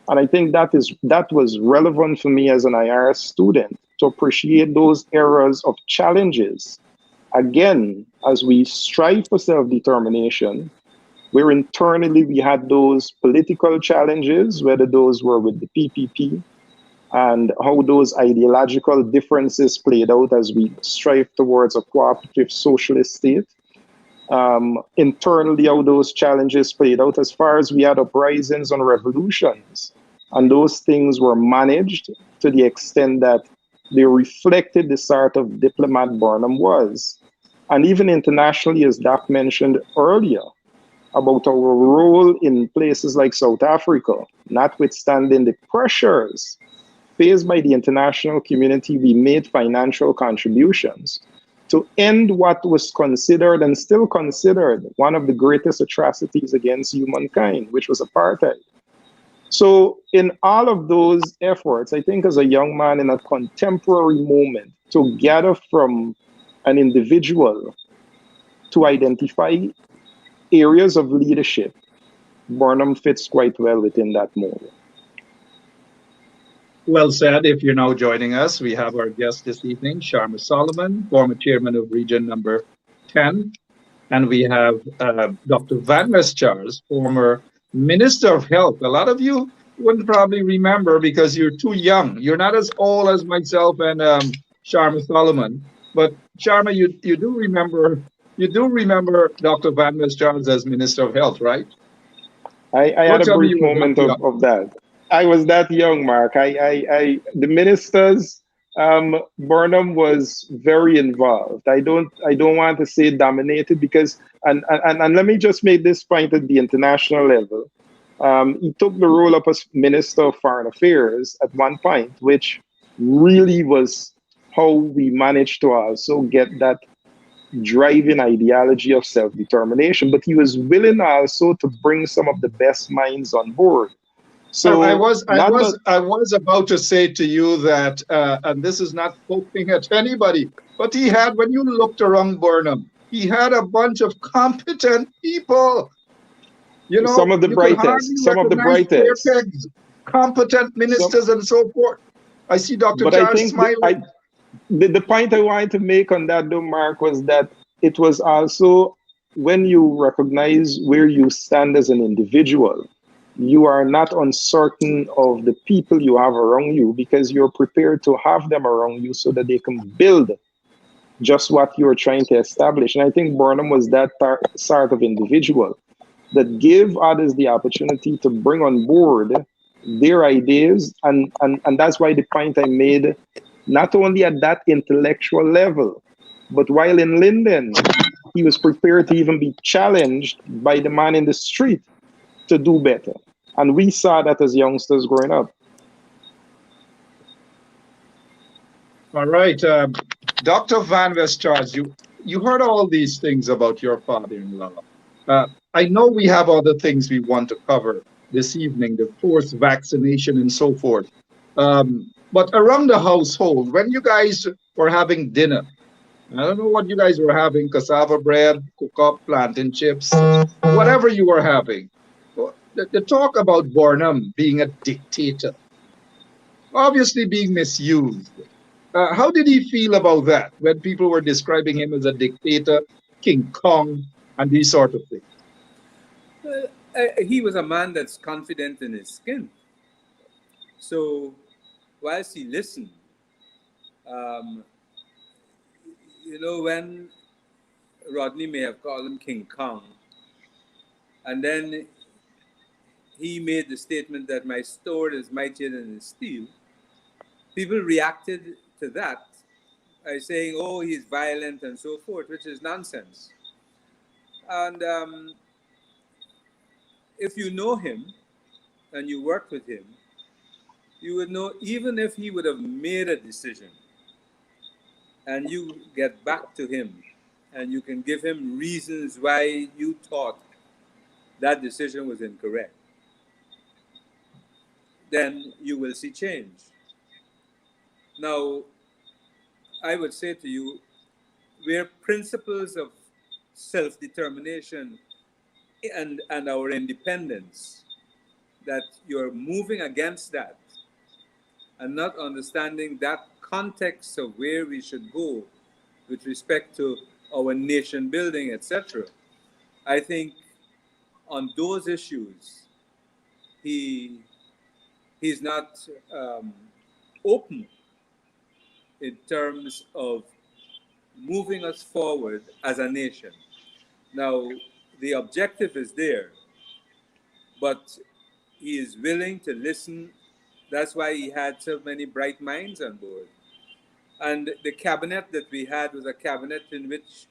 And I think that was relevant for me as an IRS student to appreciate those eras of challenges. Again, as we strive for self-determination, where internally we had those political challenges, whether those were with the PPP, and how those ideological differences played out as we strive towards a cooperative socialist state. Internally, how those challenges played out as far as we had uprisings and revolutions. And those things were managed to the extent that they reflected the sort of diplomat Burnham was. And even internationally, as Doc mentioned earlier, about our role in places like South Africa, notwithstanding the pressures faced by the international community, we made financial contributions to end what was considered and still considered one of the greatest atrocities against humankind, which was apartheid. So in all of those efforts, I think as a young man in a contemporary moment, to gather from an individual to identify areas of leadership, Burnham fits quite well within that mold. Well said. If you're now joining us, we have our guest this evening, Sharma Solomon, former chairman of region number 10. And we have Dr. Van Charles, former Minister of Health. A lot of you wouldn't probably remember because you're too young. You're not as old as myself and Sharma Solomon. But Sharma, you do remember Dr. Van Charles as Minister of Health, right? I had a brief moment of that. I was that young, Mark. The ministers, Burnham was very involved. I don't want to say dominated because, and let me just make this point at the international level. He took the role of as Minister of Foreign Affairs at one point, which really was how we managed to also get that driving ideology of self-determination. But he was willing also to bring some of the best minds on board. So I was about to say to you that, and this is not poking at anybody, but he had, when you looked around Burnham, he had a bunch of competent people. You know, some of the brightest, competent ministers and so forth. I see Dr. Charles smiling. The point I wanted to make on that, though, Mark, was that it was also when you recognize where you stand as an individual, you are not uncertain of the people you have around you because you're prepared to have them around you so that they can build just what you're trying to establish. And I think Burnham was that sort of individual that gave others the opportunity to bring on board their ideas. And that's why the point I made, not only at that intellectual level, but while in Linden, he was prepared to even be challenged by the man in the street to do better. And we saw that as youngsters growing up. All right. Dr. Van Charles, you heard all these things about your father-in-law. I know we have other things we want to cover this evening, the forced vaccination and so forth. But around the household, when you guys were having dinner, I don't know what you guys were having, cassava bread, cook-up, plantain chips, whatever you were having. The talk about Burnham being a dictator, obviously being misused. How did he feel about that when people were describing him as a dictator, King Kong, and these sort of things? He was a man that's confident in his skin. So whilst he listened, you know, when Rodney may have called him King Kong, and then he made the statement that my sword is mightier than his steel, people reacted to that by saying, oh, he's violent and so forth, which is nonsense. And if you know him and you work with him, you would know even if he would have made a decision and you get back to him and you can give him reasons why you thought that decision was incorrect, then you will see change. Now, I would say to you, where principles of self-determination and our independence, that you're moving against that and not understanding that context of where we should go with respect to our nation building, etc. I think on those issues, he's not open in terms of moving us forward as a nation. Now, the objective is there, but he is willing to listen. That's why he had so many bright minds on board. And the cabinet that we had was a cabinet in which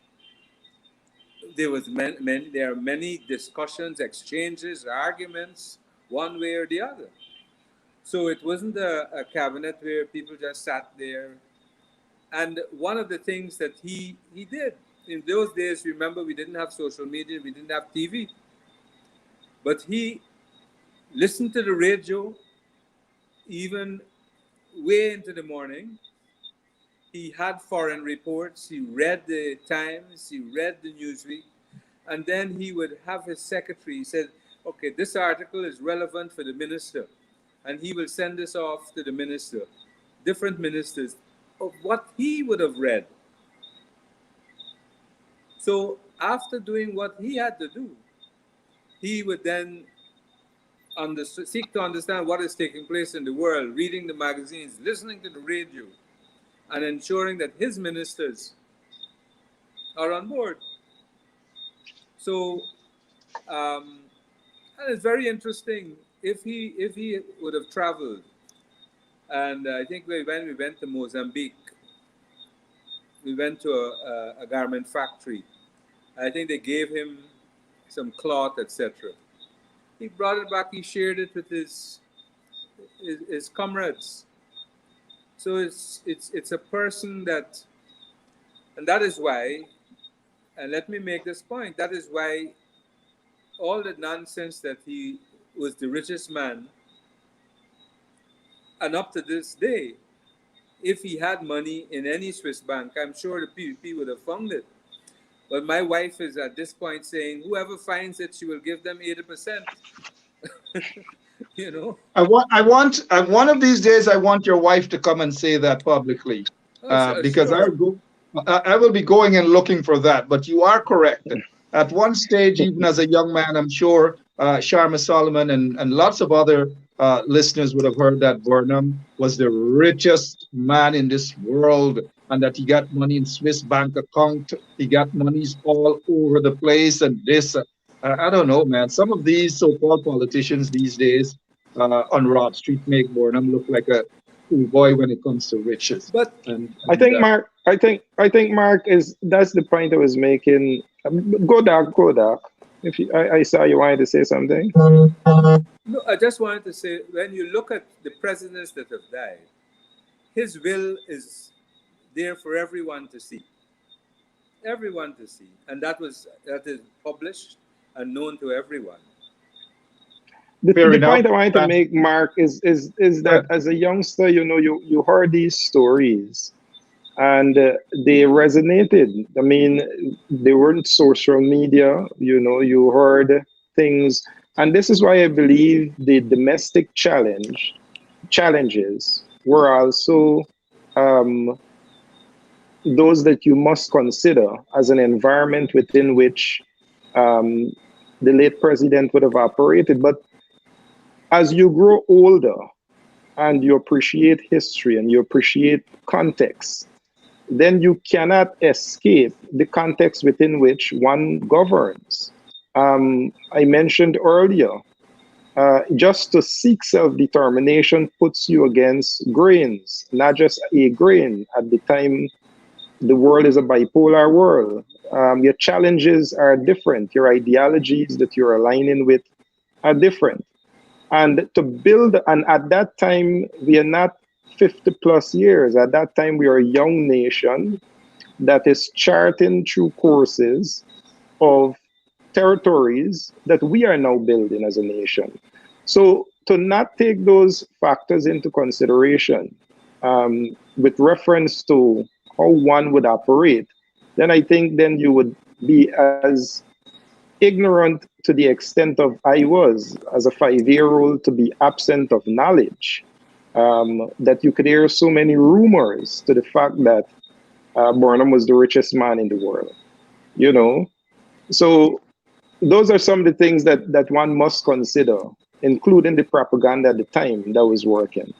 there are many discussions, exchanges, arguments, one way or the other. So it wasn't a cabinet where people just sat there. And one of the things that he did, in those days, remember, we didn't have social media, we didn't have TV. But he listened to the radio, even way into the morning. He had foreign reports, he read the Times, he read the Newsweek, and then he would have his secretary, he said, okay, this article is relevant for the minister, and he will send this off to the minister, different ministers, of what he would have read. So after doing what he had to do, he would then seek to understand what is taking place in the world, reading the magazines, listening to the radio, and ensuring that his ministers are on board. So, and it's very interesting. If he would have traveled, and I think when we went to Mozambique, we went to a garment factory. I think they gave him some cloth, etc. He brought it back. He shared it with his comrades. So it's a person that, and that is why, and let me make this point, that is why all the nonsense that he was the richest man, and up to this day, if he had money in any Swiss bank, I'm sure the PVP would have found it. But my wife is at this point saying, whoever finds it, she will give them 80%. You know, one of these days, I want your wife to come and say that publicly, because sure. I will be going and looking for that. But you are correct. At one stage, even as a young man, I'm sure Sharma Solomon and lots of other listeners would have heard that Burnham was the richest man in this world, and that he got money in Swiss bank account. He got monies all over the place, and this. I don't know, man. Some of these so-called politicians these days on Rob Street make Burnham look like a cool boy when it comes to riches. But I think Mark, that's the point I was making. Go dark. If I saw you wanted to say something. No, I just wanted to say, when you look at the presidents that have died, his will is there for everyone to see. Everyone to see, and that is published and known to everyone. The point I wanted to make, Mark, is that as a youngster, you heard these stories, and they resonated. I mean, they weren't social media. You heard things, and this is why I believe the domestic challenges were also those that you must consider as an environment within which the late president would have operated. But as you grow older and you appreciate history and you appreciate context, then you cannot escape the context within which one governs. I mentioned earlier, just to seek self-determination puts you against grains, not just a grain. At the time, the world is a bipolar world. Your challenges are different. Your ideologies that you're aligning with are different. And to build, and at that time, we are not 50 plus years. At that time, we are a young nation. that is charting through courses of territories that we are now building as a nation. So to not take those factors into consideration with reference to how one would operate, then I think then you would be as ignorant to the extent of I was as a 5-year-old to be absent of knowledge, that you could hear so many rumors to the fact that Burnham was the richest man in the world, you know. So those are some of the things that one must consider, including the propaganda at the time that was working.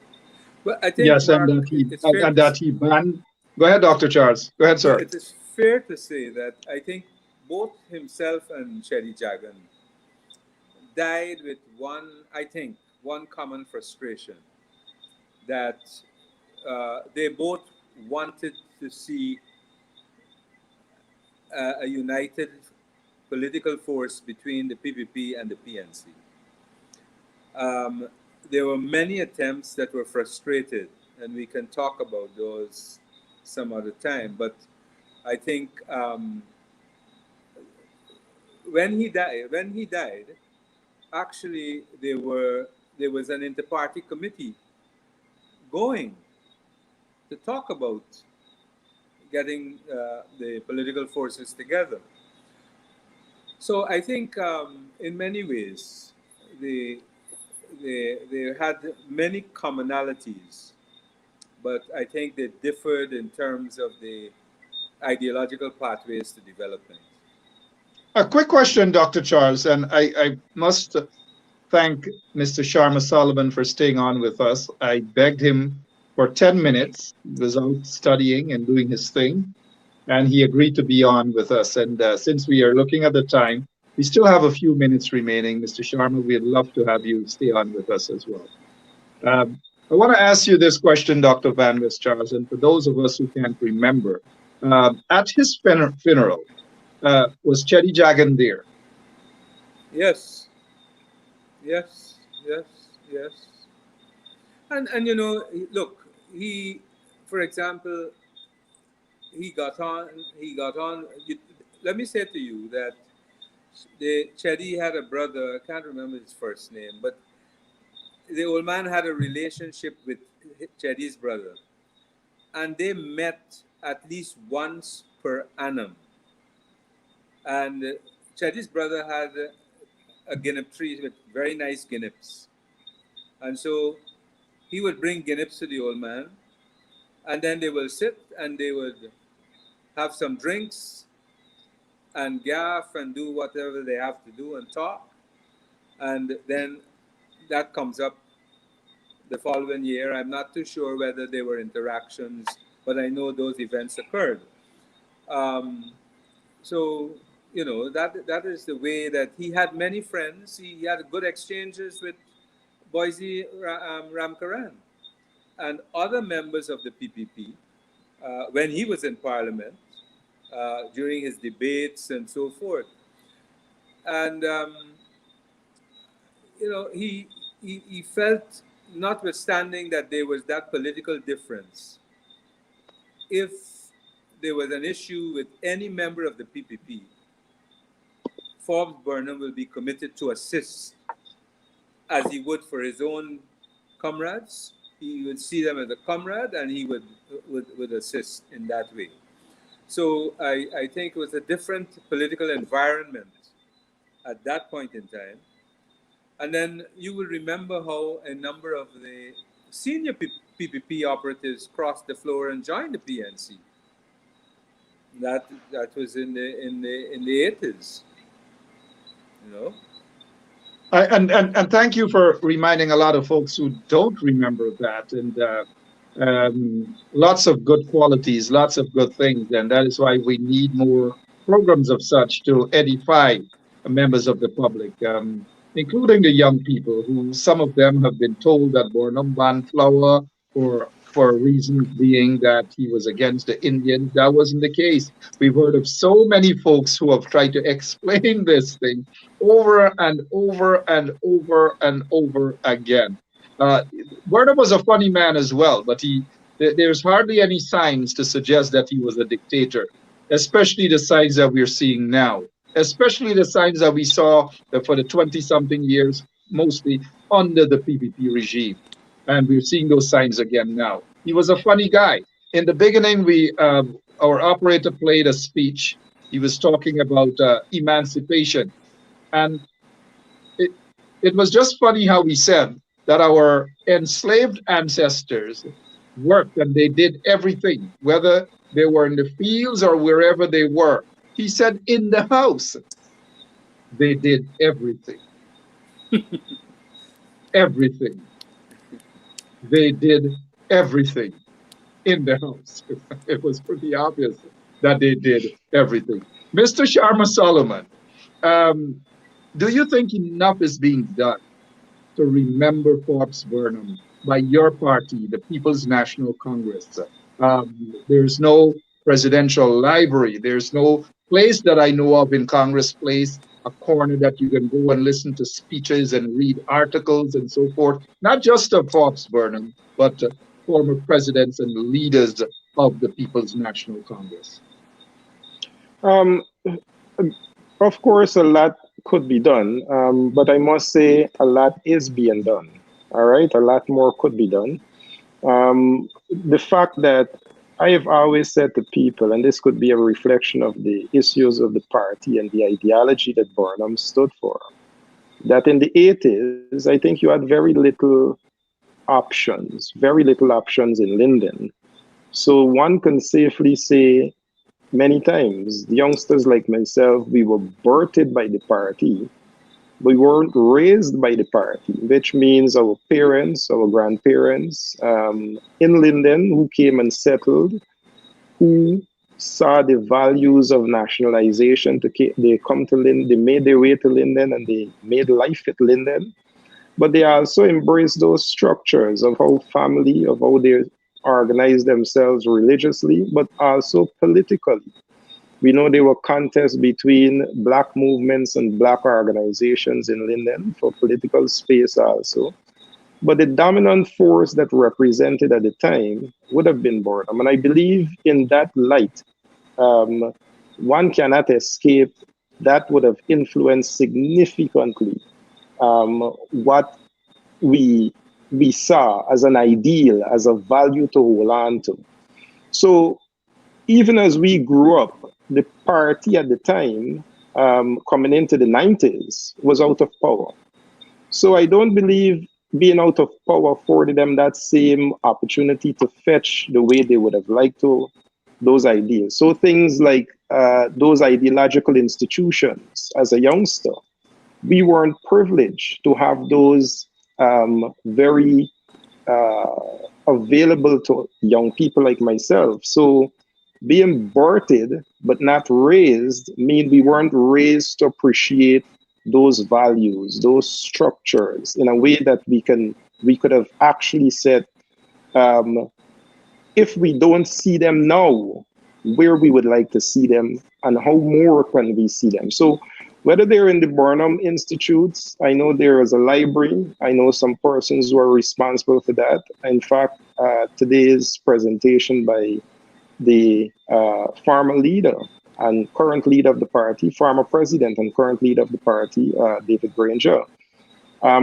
Well, I think, Yes, and Mark, that he it's fair and to that he banned. Go ahead, Dr. Charles. Go ahead, no, sir. it is fair to say that I think both himself and Chetty Jagan died with one common frustration that they both wanted to see a united political force between the PPP and the PNC. There were many attempts that were frustrated, and we can talk about those some other time. But I think when he died, actually there was an inter-party committee going to talk about getting the political forces together. So I think in many ways they had many commonalities, but I think they differed in terms of the ideological pathways to development. A quick question, Dr. Charles, and I must thank Mr. Sharma Solomon for staying on with us. I begged him for 10 minutes. He was out studying and doing his thing, and he agreed to be on with us. And since we are looking at the time, we still have a few minutes remaining. Mr. Sharma, we'd love to have you stay on with us as well. I want to ask you this question, Dr. Van West Charles, and for those of us who can't remember, at his funeral, was Chetty Jagan there? Yes, yes, yes, yes. And you know, look, he, for example, he got on. Let me say to you that Chetty had a brother. I can't remember his first name, but the old man had a relationship with Chetty's brother, and they met at least once per annum. And Chetty's brother had a guinea tree with very nice guineas, and so he would bring guineas to the old man, and then they will sit and they would have some drinks and gaff and do whatever they have to do and talk, and then that comes up the following year. I'm not too sure whether there were interactions, but I know those events occurred. So you know, that is the way that he had many friends. He had good exchanges with Boise Ramkaran and other members of the PPP when he was in Parliament during his debates and so forth. And you know, he felt, notwithstanding that there was that political difference, if there was an issue with any member of the PPP, Forbes Burnham will be committed to assist as he would for his own comrades. He would see them as a comrade, and he would assist in that way. So I think it was a different political environment at that point in time. And then you will remember how a number of the senior PPP operatives crossed the floor and joined the PNC. That was in the 80s. You know. And thank you for reminding a lot of folks who don't remember that. And lots of good qualities, lots of good things, and that is why we need more programs of such to edify members of the public, including the young people, who some of them have been told that Burnham banned flour for reasons being that he was against the Indians. That wasn't the case. We've heard of so many folks who have tried to explain this thing over and over and over and over again. Burnham was a funny man as well, but he There's hardly any signs to suggest that he was a dictator, especially the signs that we're seeing now, especially the signs that we saw for the 20-something years, mostly under the PPP regime. And we're seeing those signs again now. He was a funny guy. In the beginning, our operator played a speech. He was talking about emancipation. And it, it was just funny how he said that our enslaved ancestors worked and they did everything, whether they were in the fields or wherever they were. He said, in the house, they did everything. Everything. They did everything in the house. It was pretty obvious that they did everything. Mr. Sharma Solomon, do you think enough is being done to remember Forbes Burnham by your party, the People's National Congress? There's no presidential library. There's no place that I know of in Congress Place, a corner that you can go and listen to speeches and read articles and so forth, not just of Forbes Burnham, but former presidents and leaders of the People's National Congress. Of course, a lot could be done, but I must say a lot is being done. All right, a lot more could be done. The fact that I have always said to people, and this could be a reflection of the issues of the party and the ideology that Burnham stood for, that in the 80s, I think you had very little options in Linden. So one can safely say many times, the youngsters like myself, we were birthed by the party. We weren't raised by the party, which means our parents, our grandparents in Linden who came and settled, who saw the values of nationalization. They come to Linden, they made their way to Linden and they made life at Linden. But they also embraced those structures of how family, of how they organize themselves religiously, but also politically. We know there were contests between Black movements and Black organizations in Linden for political space also. But the dominant force that represented at the time would have been Burnham. And I believe in that light, one cannot escape that would have influenced significantly what we saw as an ideal, as a value to hold on to. So even as we grew up, the party at the time, coming into the 90s, was out of power. So I don't believe being out of power afforded them that same opportunity to fetch the way they would have liked to, those ideas. So things like those ideological institutions as a youngster, we weren't privileged to have those very available to young people like myself. So being birthed but not raised mean we weren't raised to appreciate those values, those structures in a way that we could have actually said, if we don't see them now, where we would like to see them and how more can we see them. So whether they're in the Burnham Institutes, I know there is a library. I know some persons who are responsible for that. In fact, today's presentation by the former leader and current leader of the party, former president and current leader of the party, David Granger,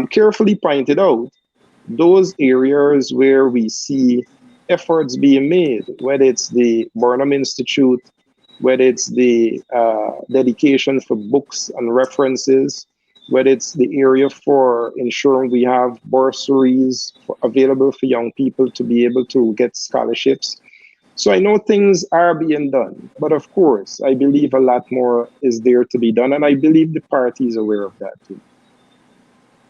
carefully pointed out those areas where we see efforts being made, whether it's the Burnham Institute, whether it's the dedication for books and references, whether it's the area for ensuring we have bursaries available for young people to be able to get scholarships. So I know things are being done, but of course, I believe a lot more is there to be done, and I believe the party is aware of that too.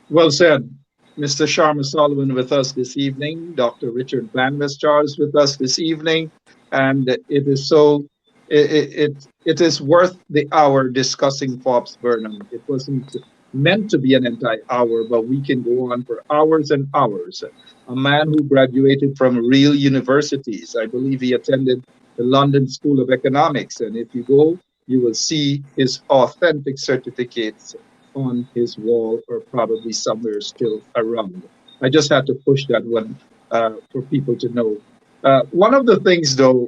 Well said. Mr. Sharma Solomon with us this evening, Dr. Richard Van Westjar is with us this evening, and it is so, it is worth the hour discussing Forbes Burnham. It wasn't meant to be an entire hour, but we can go on for hours and hours. A man who graduated from real universities. I believe he attended the London School of Economics, and if you go, you will see his authentic certificates on his wall or probably somewhere still around. I just had to push that one for people to know One of the things, though,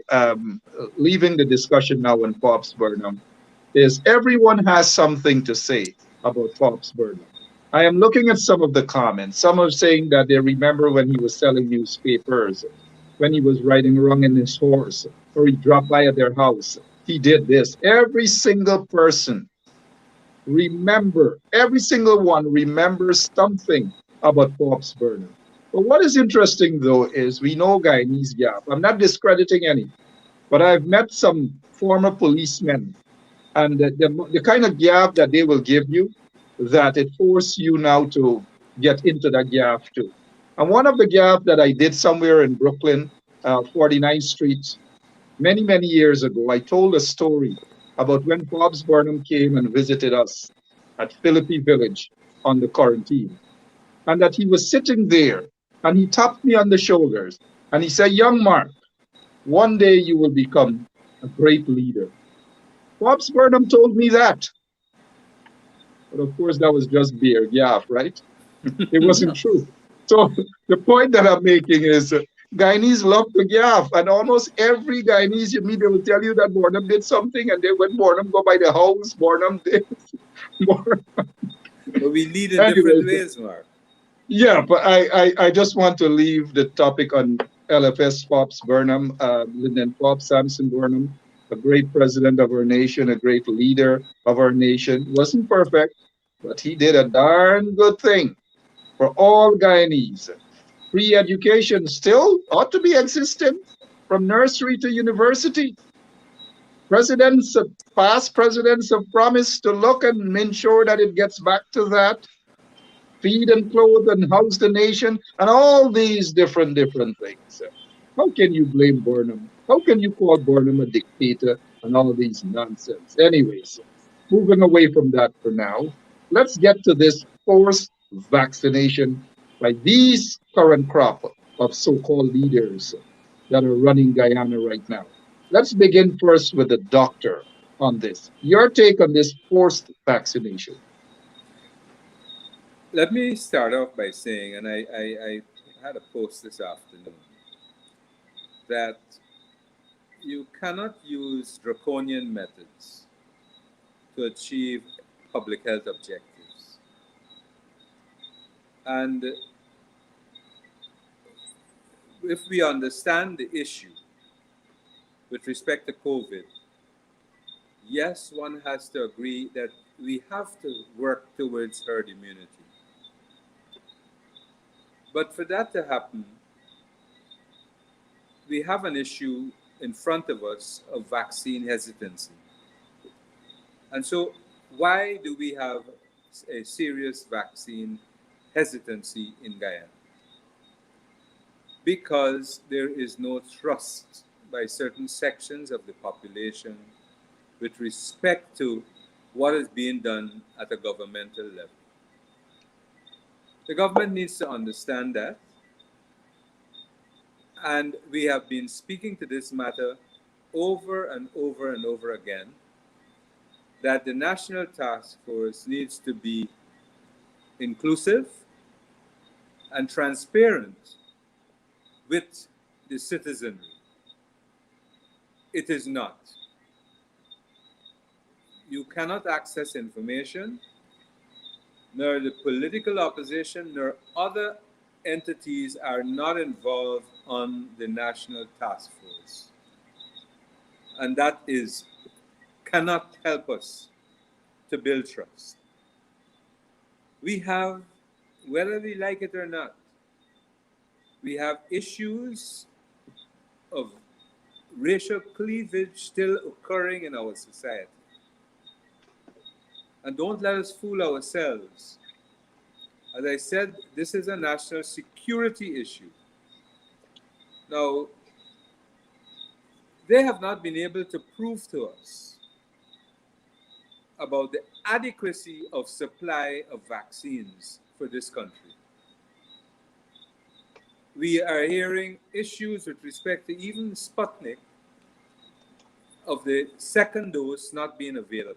leaving the discussion now on Pops Burnham, is everyone has something to say about Pops Burnham. I am looking at some of the comments. Some are saying that they remember when he was selling newspapers, when he was riding around in his horse, or he dropped by at their house. He did this. Every single person every single one remembers something about Pops Burnham. But what is interesting, though, is we know Guyanese Gap. I'm not discrediting any, but I've met some former policemen, and the kind of gap that they will give you, that it forces you now to get into that gap too. And one of the gap that I did somewhere in Brooklyn, 49th Street, many, many years ago, I told a story about when Pops Burnham came and visited us at Philippi Village on the quarantine, and that he was sitting there and he tapped me on the shoulders and he said, "Young Mark, one day you will become a great leader." Pops Burnham told me that. But of course, that was just beer gaff, right? It wasn't true. So the point that I'm making is Guyanese love to gaff, and almost every Guyanese you meet, they will tell you that Burnham did something, and then when Burnham go by the house, Burnham did. But we lead in different Anyways, ways, Mark. yeah, but I just want to leave the topic on LFS Pops Burnham, Lyndon Pops Sampson Burnham, a great president of our nation, a great leader of our nation. Wasn't perfect, but he did a darn good thing for all Guyanese. Free education still ought to be existent from nursery to university. Presidents, past presidents have promised to look and ensure that it gets back to that. Feed and clothe and house the nation, and all these different things. How can you blame Burnham? How can you call Burnham a dictator and all these nonsense? Anyways, moving away from that for now, let's get to this forced vaccination by these current crop of so-called leaders that are running Guyana right now. Let's begin first with the doctor on this. Your take on this forced vaccination. Let me start off by saying, and I had a post this afternoon, that you cannot use draconian methods to achieve public health objectives. And if we understand the issue with respect to COVID, yes, one has to agree that we have to work towards herd immunity. But for that to happen, we have an issue in front of us of vaccine hesitancy. And so, why do we have a serious vaccine hesitancy in Guyana? Because there is no trust by certain sections of the population with respect to what is being done at a governmental level. The government needs to understand that, and we have been speaking to this matter over and over and over again, that the National Task Force needs to be inclusive and transparent with the citizenry. It is not. You cannot access information, nor the political opposition, nor other entities are not involved on the National Task Force. And that cannot help us to build trust. We have, whether we like it or not, we have issues of racial cleavage still occurring in our society. And don't let us fool ourselves. As I said, this is a national security issue. Now, they have not been able to prove to us about the adequacy of supply of vaccines for this country. We are hearing issues with respect to even Sputnik of the second dose not being available.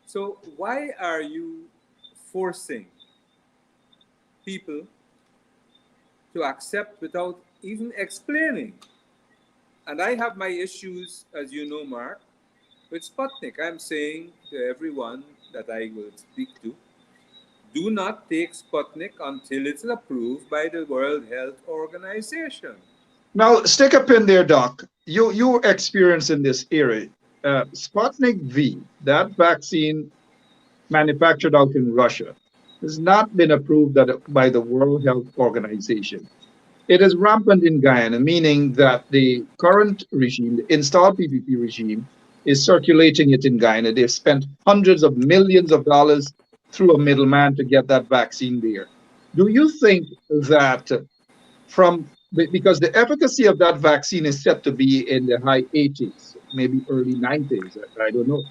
So why are you forcing people to accept without even explaining. And I have my issues, as you know, Mark, with Sputnik. I'm saying to everyone that I will speak to, do not take Sputnik until it's approved by the World Health Organization. Now, stick a pin there, Doc. You experience in this area. Sputnik V, that vaccine manufactured out in Russia, has not been approved by the World Health Organization. It is rampant in Guyana, meaning that the current regime, the installed PPP regime, is circulating it in Guyana. They've spent hundreds of millions of dollars through a middleman to get that vaccine there. Do you think that because the efficacy of that vaccine is set to be in the high 80s, maybe early 90s, I don't know.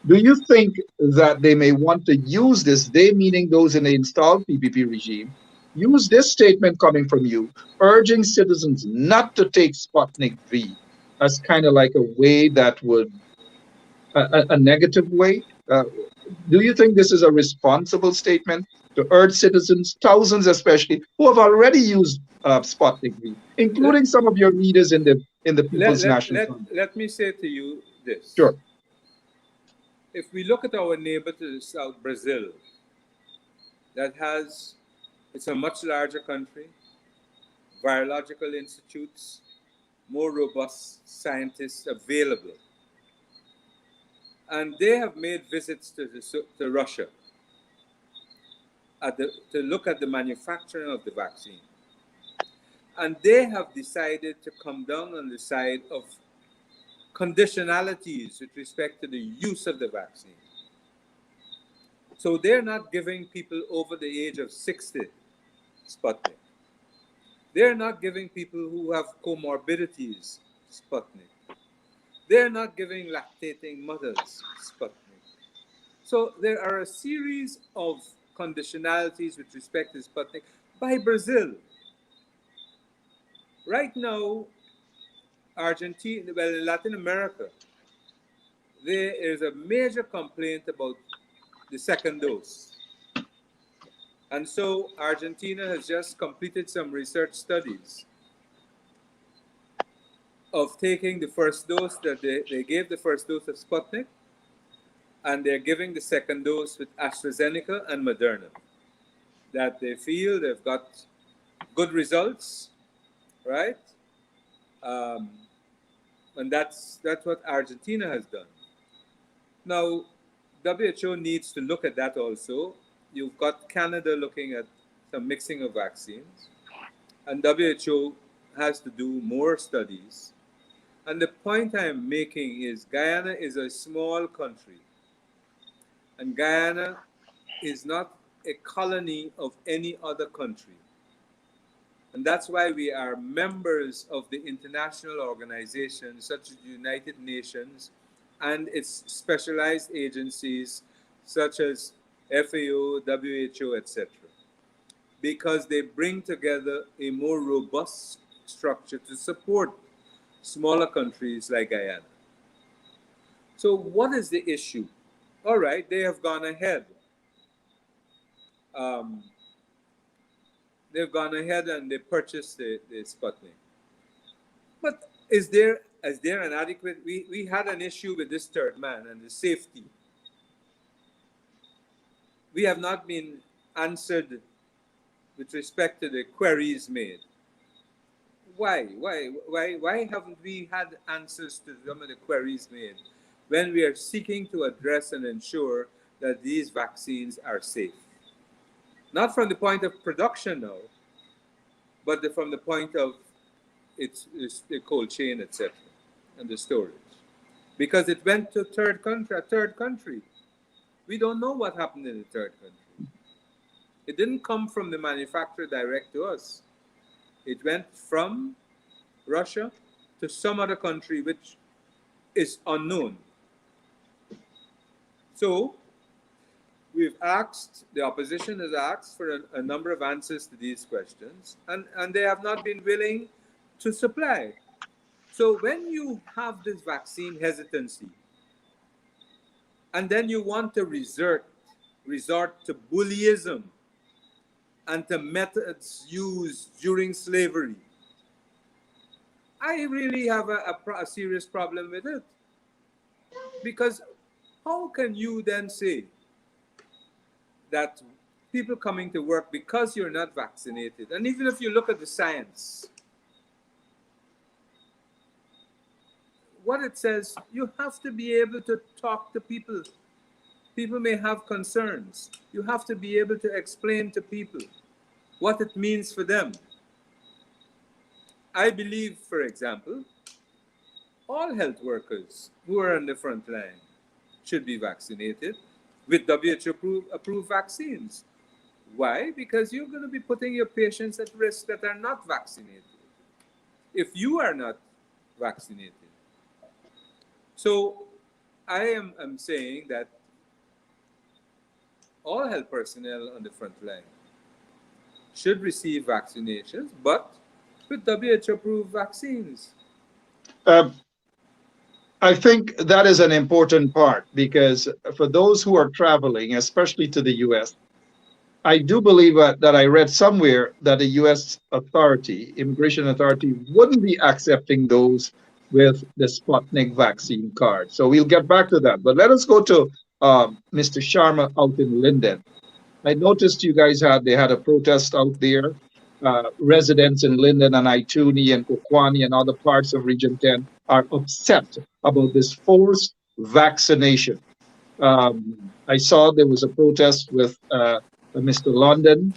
Do you think that they may want to use this, they meaning those in the installed PPP regime, use this statement coming from you, urging citizens not to take Sputnik V as kind of like a way that would, a negative way? Do you think this is a responsible statement to urge citizens, thousands especially, who have already used Sputnik V, including some of your leaders in the People's National Front? Let me say to you this. Sure. If we look at our neighbor to the south, Brazil, it's a much larger country, virological institutes, more robust scientists available. And they have made visits to Russia to look at the manufacturing of the vaccine. And they have decided to come down on the side of conditionalities with respect to the use of the vaccine. So they're not giving people over the age of 60 Sputnik. They're not giving people who have comorbidities Sputnik. They're not giving lactating mothers Sputnik. So there are a series of conditionalities with respect to Sputnik by Brazil. Right now, Argentina, well, in Latin America, there is a major complaint about the second dose. And so Argentina has just completed some research studies of taking the first dose that they gave the first dose of Sputnik, and they're giving the second dose with AstraZeneca and Moderna, that they feel they've got good results, right? And that's what Argentina has done. Now, WHO needs to look at that also. You've got Canada looking at some mixing of vaccines, and WHO has to do more studies. And the point I'm making is Guyana is a small country, and Guyana is not a colony of any other country. And that's why we are members of the international organizations such as the United Nations and its specialized agencies such as FAO, WHO, etc. Because they bring together a more robust structure to support smaller countries like Guyana. So what is the issue? All right, they have gone ahead. They've gone ahead and they purchased the Sputnik. But is there an adequate... We had an issue with this third man and the safety. We have not been answered with respect to the queries made. Why haven't we had answers to some of the queries made when we are seeking to address and ensure that these vaccines are safe? Not from the point of production now, but from the point of its the cold chain, etc., and the storage. Because it went to a third country. We don't know what happened in the third country. It didn't come from the manufacturer direct to us. It went from Russia to some other country which is unknown. So we've asked, the opposition has asked for a number of answers to these questions, and they have not been willing to supply. So when you have this vaccine hesitancy, and then you want to resort to bullyism and to methods used during slavery, I really have a serious problem with it. Because how can you then say that people coming to work because you're not vaccinated, and even if you look at the science, what it says, you have to be able to talk to people. People may have concerns. You have to be able to explain to people what it means for them. I believe, for example, all health workers who are on the front line should be vaccinated with WHO approved vaccines. Why? Because you're going to be putting your patients at risk that are not vaccinated if you are not vaccinated. So I am saying that all health personnel on the front line should receive vaccinations, but with WHO approved vaccines. I think that is an important part, because for those who are traveling, especially to the US, I do believe that I read somewhere that the US authority, immigration authority, wouldn't be accepting those with the Sputnik vaccine card. So we'll get back to that. But let us go to Mr. Sharma out in Linden. I noticed you guys had a protest out there. Residents in Linden and Ituni and Kokwani and other parts of Region 10 are upset about this forced vaccination. I saw there was a protest with Mr. London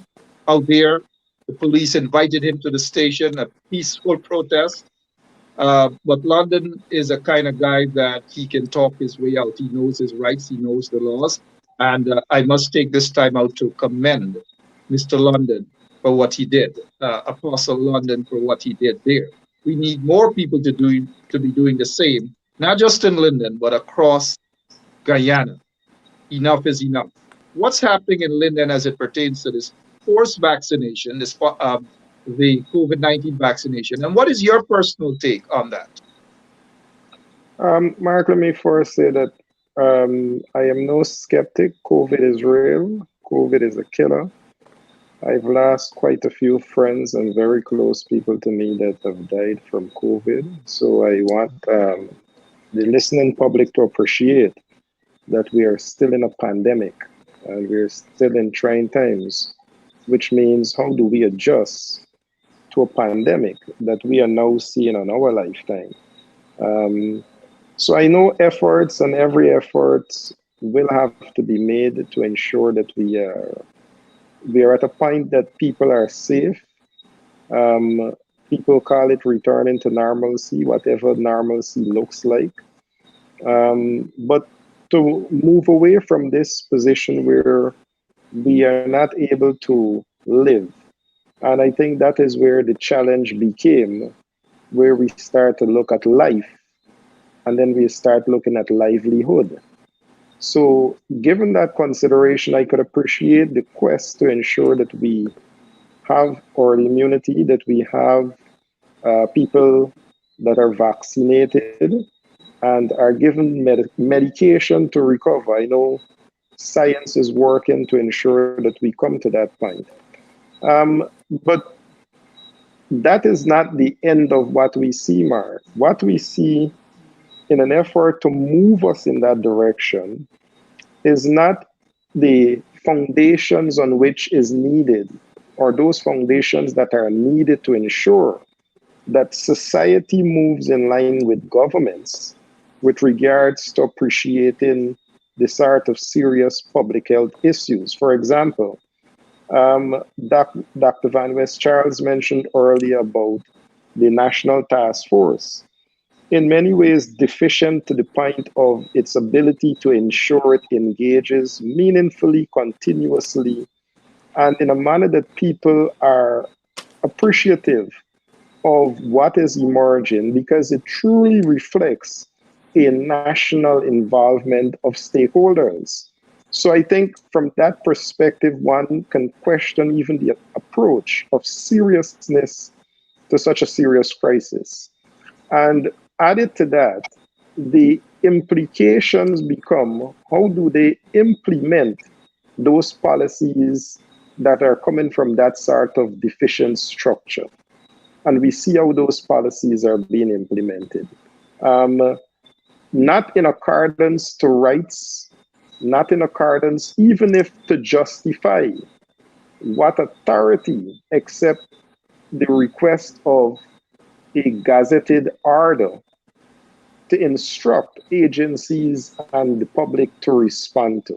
out there. The police invited him to the station, a peaceful protest. But London is a kind of guy that he can talk his way out. He knows his rights, he knows the laws. And I must take this time out to commend Mr. London for what he did, Apostle London for what he did there. We need more people to be doing the same, not just in Linden, but across Guyana. Enough is enough. What's happening in Linden as it pertains to this forced vaccination, the COVID-19 vaccination, and what is your personal take on that? Mark, let me first say that I am no skeptic. COVID is real. COVID is a killer. I've lost quite a few friends and very close people to me that have died from COVID. So I want the listening public to appreciate that we are still in a pandemic and we're still in trying times, which means how do we adjust to a pandemic that we are now seeing in our lifetime? So I know efforts, and every effort will have to be made to ensure that we are at a point that people are safe. People call it returning to normalcy, whatever normalcy looks like. But to move away from this position where we are not able to live. And I think that is where the challenge became, where we start to look at life and then we start looking at livelihood. So given that consideration, I could appreciate the quest to ensure that we have our immunity, that we have people that are vaccinated and are given medication to recover. I know science is working to ensure that we come to that point. But that is not the end of what we see, Mark. What we see in an effort to move us in that direction is not the foundations on which is needed, or those foundations that are needed to ensure that society moves in line with governments with regards to appreciating the sort of serious public health issues. For example, Dr. Van West Charles mentioned earlier about the National Task Force. In many ways deficient to the point of its ability to ensure it engages meaningfully, continuously, and in a manner that people are appreciative of what is emerging, because it truly reflects a national involvement of stakeholders. So I think from that perspective, one can question even the approach of seriousness to such a serious crisis. And added to that, the implications become, how do they implement those policies that are coming from that sort of deficient structure. And we see how those policies are being implemented. Not in accordance to rights, not in accordance, even if to justify what authority except the request of a gazetted order to instruct agencies and the public to respond to.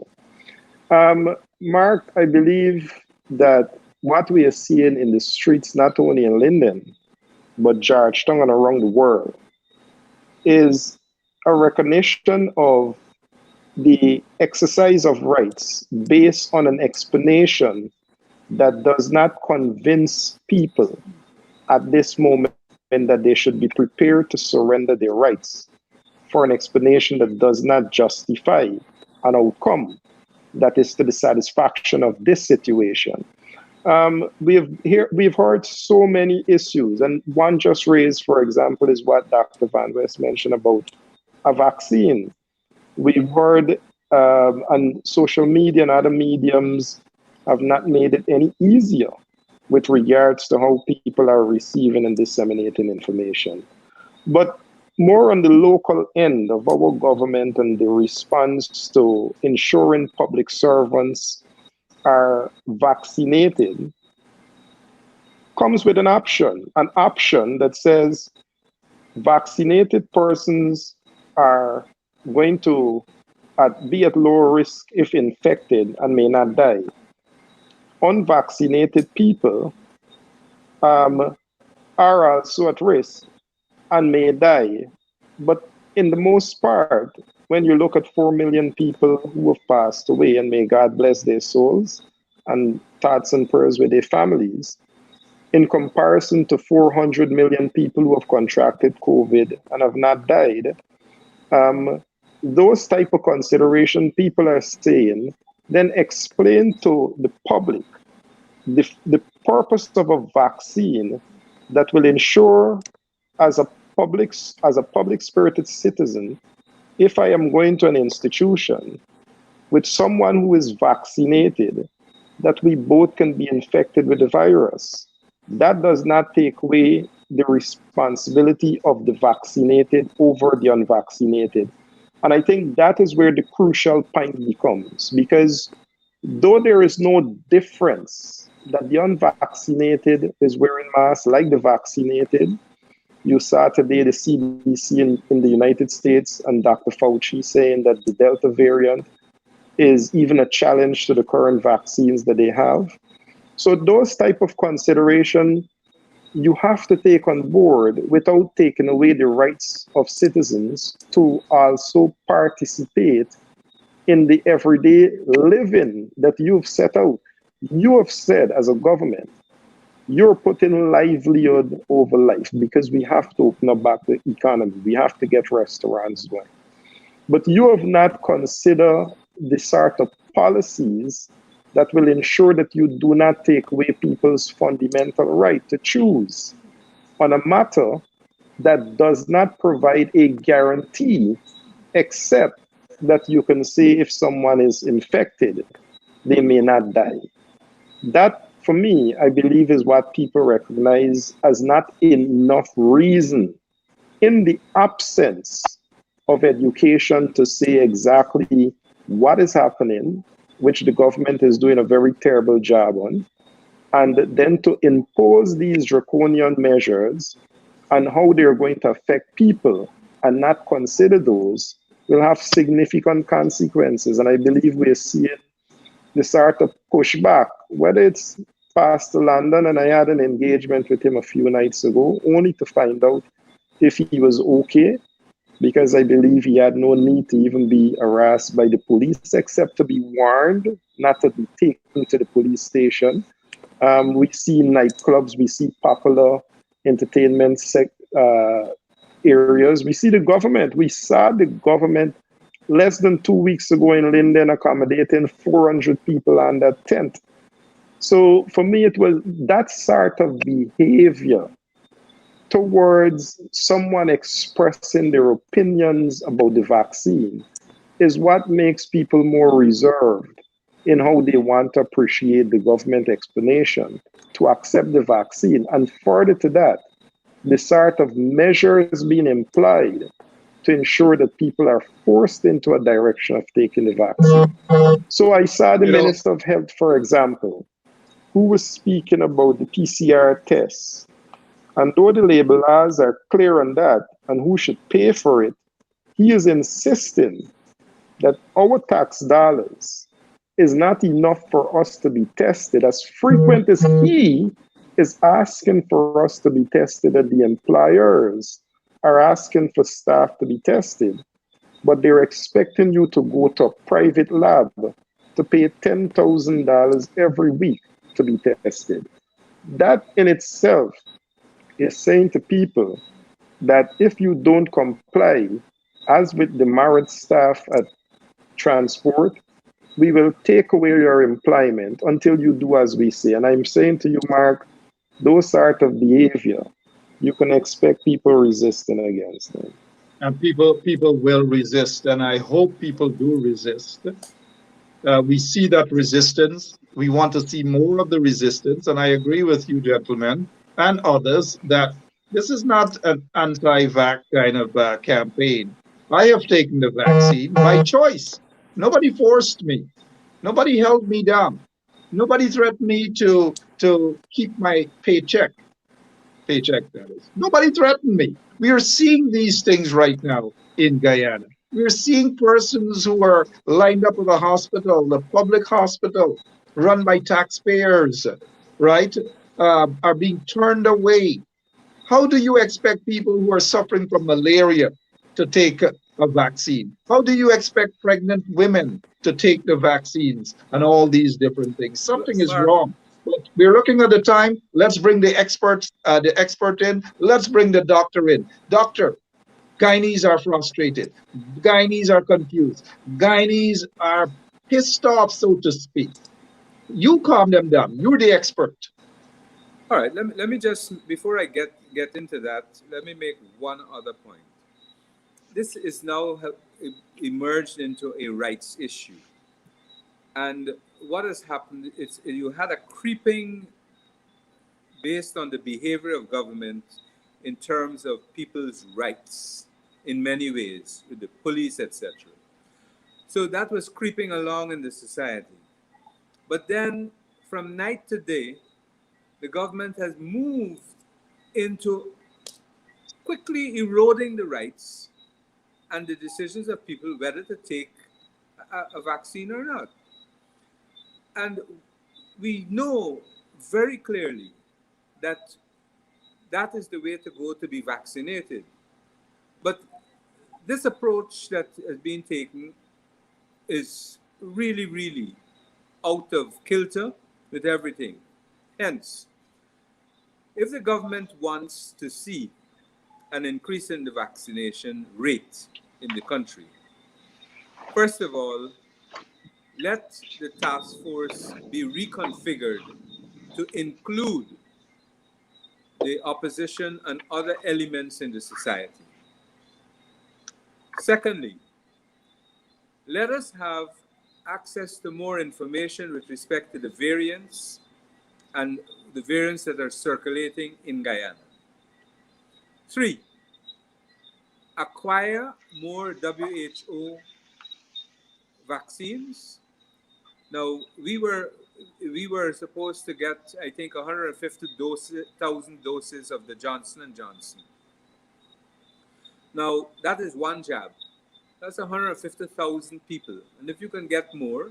Mark, I believe that what we are seeing in the streets, not only in Linden, but Georgetown and around the world, is a recognition of the exercise of rights based on an explanation that does not convince people at this moment that they should be prepared to surrender their rights for an explanation that does not justify an outcome that is to the satisfaction of this situation. We've heard so many issues, and one just raised, for example, is what Dr. Van West mentioned about a vaccine. We've heard on social media and other mediums have not made it any easier with regards to how people are receiving and disseminating information. But more on the local end of our government and the response to ensuring public servants are vaccinated comes with an option that says vaccinated persons are going to be at lower risk if infected and may not die. Unvaccinated people are also at risk and may die. But in the most part, when you look at 4 million people who have passed away, and may God bless their souls, and thoughts and prayers with their families, in comparison to 400 million people who have contracted COVID and have not died, those type of consideration people are saying, then explain to the public the purpose of a vaccine that will ensure as a public spirited citizen, if I am going to an institution with someone who is vaccinated, that we both can be infected with the virus. That does not take away the responsibility of the vaccinated over the unvaccinated. And I think that is where the crucial point becomes, because though there is no difference that the unvaccinated is wearing masks like the vaccinated, you saw today the CDC in the United States and Dr. Fauci saying that the Delta variant is even a challenge to the current vaccines that they have. So those type of consideration you have to take on board without taking away the rights of citizens to also participate in the everyday living that you've set out. You have said as a government, you're putting livelihood over life because we have to open up back the economy. We have to get restaurants going. But you have not considered the sort of policies that will ensure that you do not take away people's fundamental right to choose on a matter that does not provide a guarantee, except that you can say if someone is infected, they may not die. That, for me, I believe is what people recognize as not enough reason in the absence of education to say exactly what is happening, which the government is doing a very terrible job on, and then to impose these draconian measures and how they're going to affect people and not consider those will have significant consequences. And I believe we're seeing the sort of pushback, whether it's Pastor London, and I had an engagement with him a few nights ago, only to find out if he was okay, because I believe he had no need to even be harassed by the police, except to be warned not to be taken to the police station. We see nightclubs, we see popular entertainment areas. We see the government. We saw the government less than 2 weeks ago in Linden accommodating 400 people on that tent. So for me, it was that sort of behavior towards someone expressing their opinions about the vaccine is what makes people more reserved. in how they want to appreciate the government explanation to accept the vaccine. And further to that, the sort of measures being implied to ensure that people are forced into a direction of taking the vaccine. So I saw the Minister of Health, for example, who was speaking about the PCR tests. And though the label laws are clear on that and who should pay for it, he is insisting that our tax dollars is not enough for us to be tested as frequent as he is asking for us to be tested, that the employers are asking for staff to be tested, but they're expecting you to go to a private lab to pay $10,000 every week to be tested. That in itself is saying to people that if you don't comply, as with the married staff at transport, we will take away your employment until you do as we say. And I'm saying to you, Mark, those sort of behavior, you can expect people resisting against them. And people will resist, and I hope people do resist. We see that resistance. We want to see more of the resistance, and I agree with you, gentlemen, and others, that this is not an anti-vax kind of campaign. I have taken the vaccine by choice. Nobody forced me. Nobody held me down. Nobody threatened me to keep my paycheck, that is. Nobody threatened me. We are seeing these things right now in Guyana. We're seeing persons who are lined up at the hospital, the public hospital, run by taxpayers, right, are being turned away. How do you expect people who are suffering from malaria to take a vaccine? How do you expect pregnant women to take the vaccines and all these different things? Something is wrong. But we're looking at the time. Let's bring the expert in. Let's bring the doctor in. Doctor, Guyanese are frustrated. Guyanese are confused. Guyanese are pissed off, so to speak. You calm them down. You're the expert. All right, let me just, before I get into that, let me make one other point. This is now emerged into a rights issue. And what has happened, you had a creeping based on the behavior of government in terms of people's rights in many ways, with the police, etc. So that was creeping along in the society. But then from night to day, the government has moved into quickly eroding the rights and the decisions of people whether to take a vaccine or not. And we know very clearly that that is the way to go to be vaccinated. But this approach that has been taken is really, really out of kilter with everything. Hence, if the government wants to see an increase in the vaccination rate in the country, first of all, let the task force be reconfigured to include the opposition and other elements in the society. Secondly, let us have access to more information with respect to the variants and the variants that are circulating in Guyana. 3, acquire more WHO vaccines. Now, we were supposed to get, I think, 150,000 doses of the Johnson & Johnson. Now, that is one jab. That's 150,000 people. And if you can get more,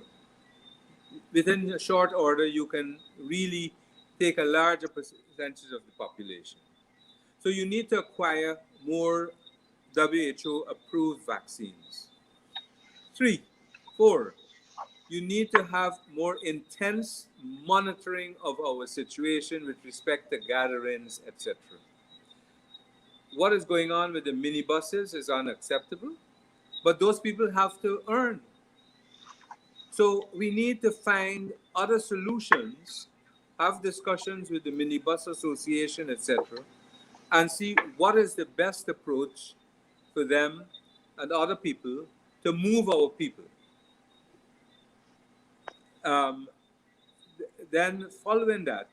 within a short order, you can really take a larger percentage of the population. So you need to acquire more WHO-approved vaccines. 3, 4, you need to have more intense monitoring of our situation with respect to gatherings, etc. What is going on with the minibuses is unacceptable, but those people have to earn. So we need to find other solutions, have discussions with the minibus association, etc., and see what is the best approach for them and other people to move our people. then following that,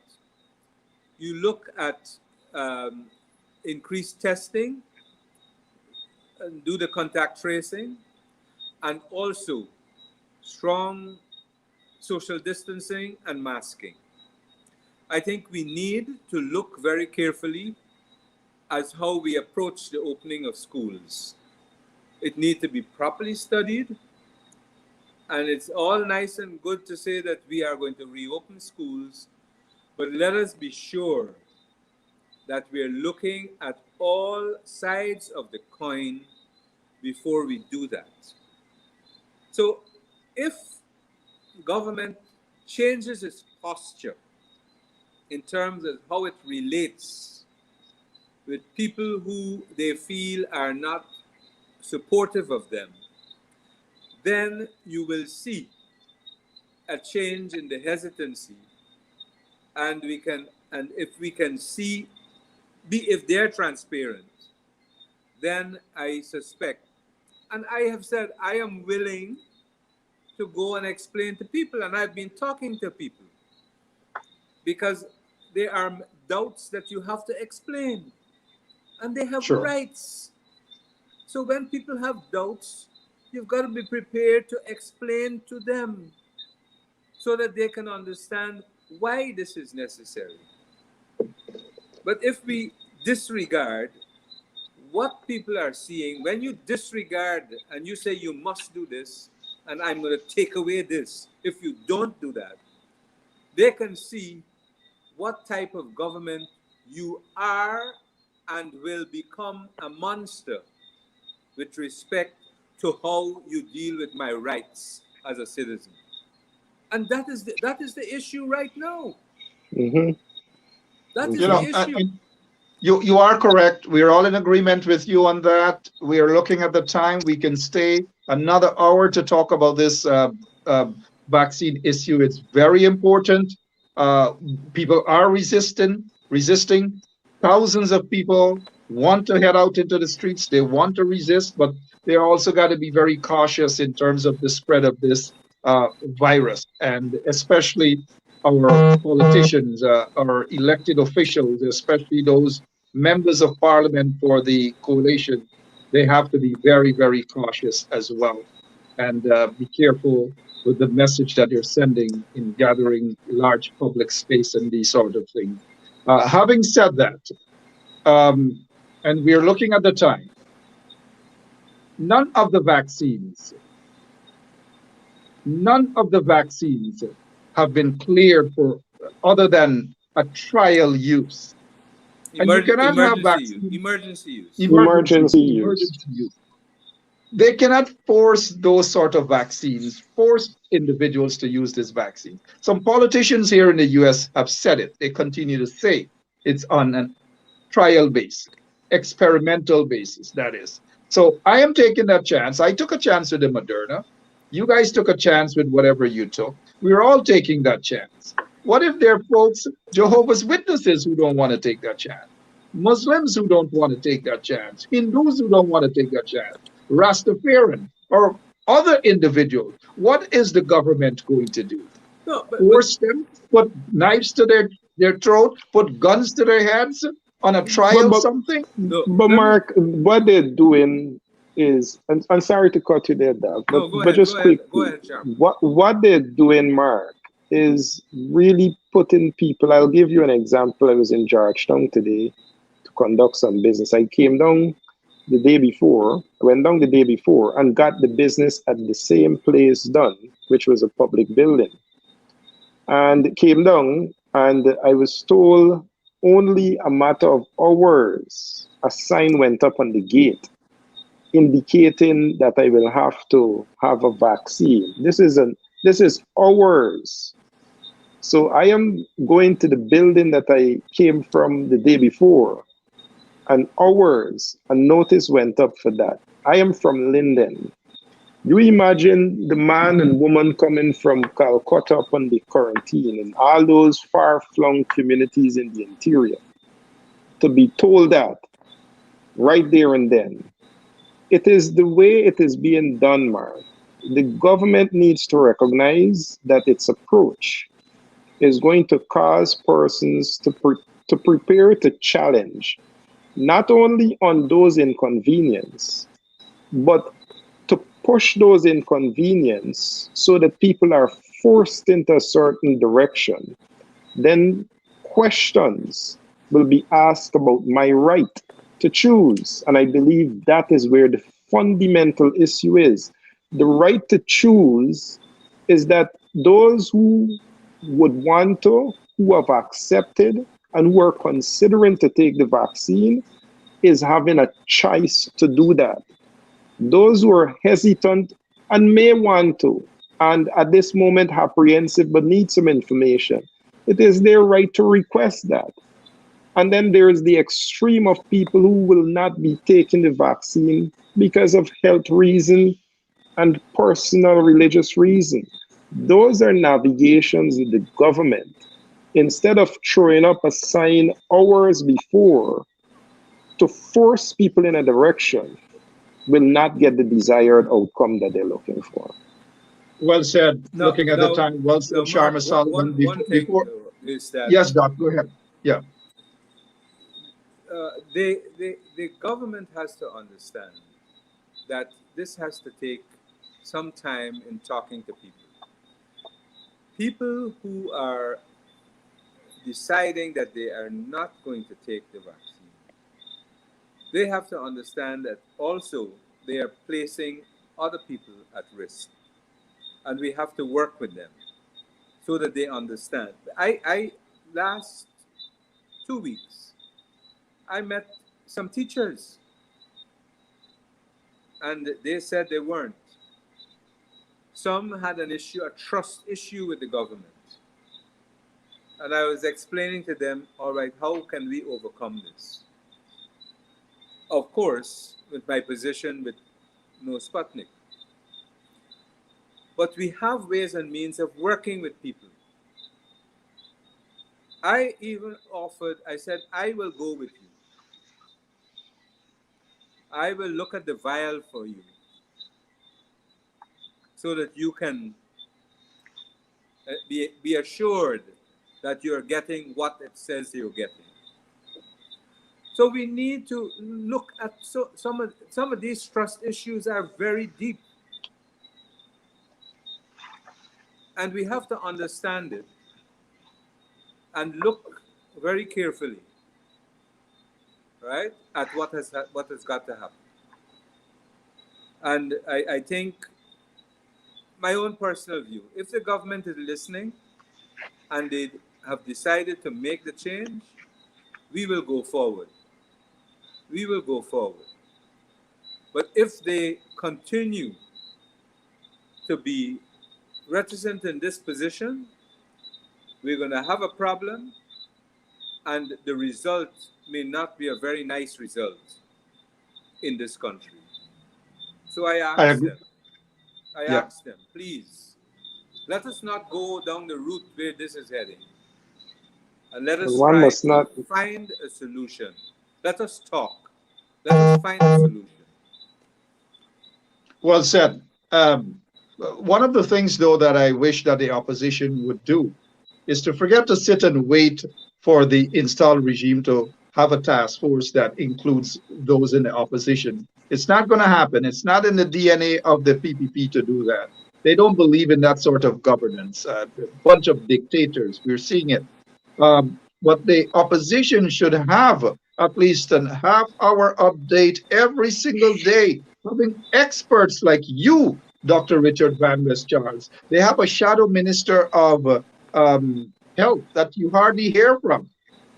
you look at increased testing and do the contact tracing, and also strong social distancing and masking. I think we need to look very carefully as how we approach the opening of schools. It needs to be properly studied, and it's all nice and good to say that we are going to reopen schools, but let us be sure that we're looking at all sides of the coin before we do that. So if government changes its posture in terms of how it relates with people who they feel are not supportive of them, then you will see a change in the hesitancy, and if we can see, if they're transparent, then I suspect, and I have said I am willing to go and explain to people, and I've been talking to people, because there are doubts that you have to explain, and they have Sure. rights. So when people have doubts, you've got to be prepared to explain to them so that they can understand why this is necessary. But if we disregard what people are seeing, when you disregard and you say you must do this, and I'm going to take away this if you don't do that, they can see what type of government you are and will become a monster with respect to how you deal with my rights as a citizen. And that is the issue right now. Mm-hmm. That is You know, the issue. you are correct. We're all in agreement with you on that. We are looking at the time. We can stay another hour to talk about this vaccine issue. It's very important. People are resisting. Thousands of people want to head out into the streets. They want to resist, but they also got to be very cautious in terms of the spread of this virus, and especially our politicians, our elected officials, especially those members of parliament for the coalition. They have to be very, very cautious as well, and be careful with the message that you're sending in gathering large public space and these sort of things. Having said that, and we're looking at the time, none of the vaccines have been cleared for other than a trial use. And you cannot have vaccines. Emergency use. Emergency use. They cannot force those sort of vaccines, force individuals to use this vaccine. Some politicians here in the US have said it. They continue to say it's on a trial basis, experimental basis, that is. So I am taking that chance. I took a chance with the Moderna. You guys took a chance with whatever you took. We're all taking that chance. What if there are folks, Jehovah's Witnesses, who don't want to take that chance? Muslims who don't want to take that chance? Hindus who don't want to take that chance? Rastafarian or other individuals? What is the government going to do? Force them, put knives to their throat, put guns to their heads on a trial something? But Mark, what they're doing is, and I'm sorry to cut you there, Doug, but just quickly, what they're doing, Mark, is really putting people. I'll give you an example. I was in Georgetown today to conduct some business. I came down the day before, went down the day before and got the business at the same place done, which was a public building. And came down and I was told only a matter of hours, a sign went up on the gate indicating that I will have to have a vaccine. This is hours. So I am going to the building that I came from the day before, and hours, a notice went up for that. I am from Linden. You imagine the man and woman coming from Calcutta upon the quarantine and all those far-flung communities in the interior to be told that right there and then. It is the way it is being done, Mark. the government needs to recognize that its approach is going to cause persons to prepare to challenge not only on those inconvenience, but to push those inconvenience so that people are forced into a certain direction. Then questions will be asked about my right to choose. And I believe that is where the fundamental issue is. The right to choose is that those who would want to, who have accepted, and who are considering to take the vaccine is having a choice to do that. Those who are hesitant and may want to, and at this moment apprehensive but need some information, it is their right to request that. And then there is the extreme of people who will not be taking the vaccine because of health reason and personal religious reason. Those are navigations that the government, instead of throwing up a sign hours before to force people in a direction, will not get the desired outcome that they're looking for. Well said. Now, Looking at the time, well said, Mark, Sharma Solomon. one thing is that yes, Doc, go ahead. Yeah. The government has to understand that this has to take some time in talking to people. People who are deciding that they are not going to take the vaccine, they have to understand that also they are placing other people at risk. And we have to work with them so that they understand. I last 2 weeks, I met some teachers and they said they weren't. Some had an issue, a trust issue with the government. And I was explaining to them, all right, how can we overcome this? Of course, with my position with no Sputnik. But we have ways and means of working with people. I even offered, I said, I will go with you. I will look at the vial for you so that you can be assured that you're getting what it says you're getting. So we need to look at some of these trust issues are very deep. And we have to understand it and look very carefully, right, at what has got to happen. And I think, my own personal view, if the government is listening and they have decided to make the change, we will go forward. We will go forward. But if they continue to be reticent in this position, we're going to have a problem, and the result may not be a very nice result in this country. So I asked them, please, let us not go down the route where this is heading. And let us try to find a solution. Let us talk. Let us find a solution. Well said. One of the things, though, that I wish that the opposition would do is to forget to sit and wait for the installed regime to have a task force that includes those in the opposition. It's not going to happen. It's not in the DNA of the PPP to do that. They don't believe in that sort of governance. A bunch of dictators, we're seeing it. But the opposition should have at least a half-hour update every single day, having experts like you, Dr. Richard Van West Charles. They have a shadow minister of health that you hardly hear from.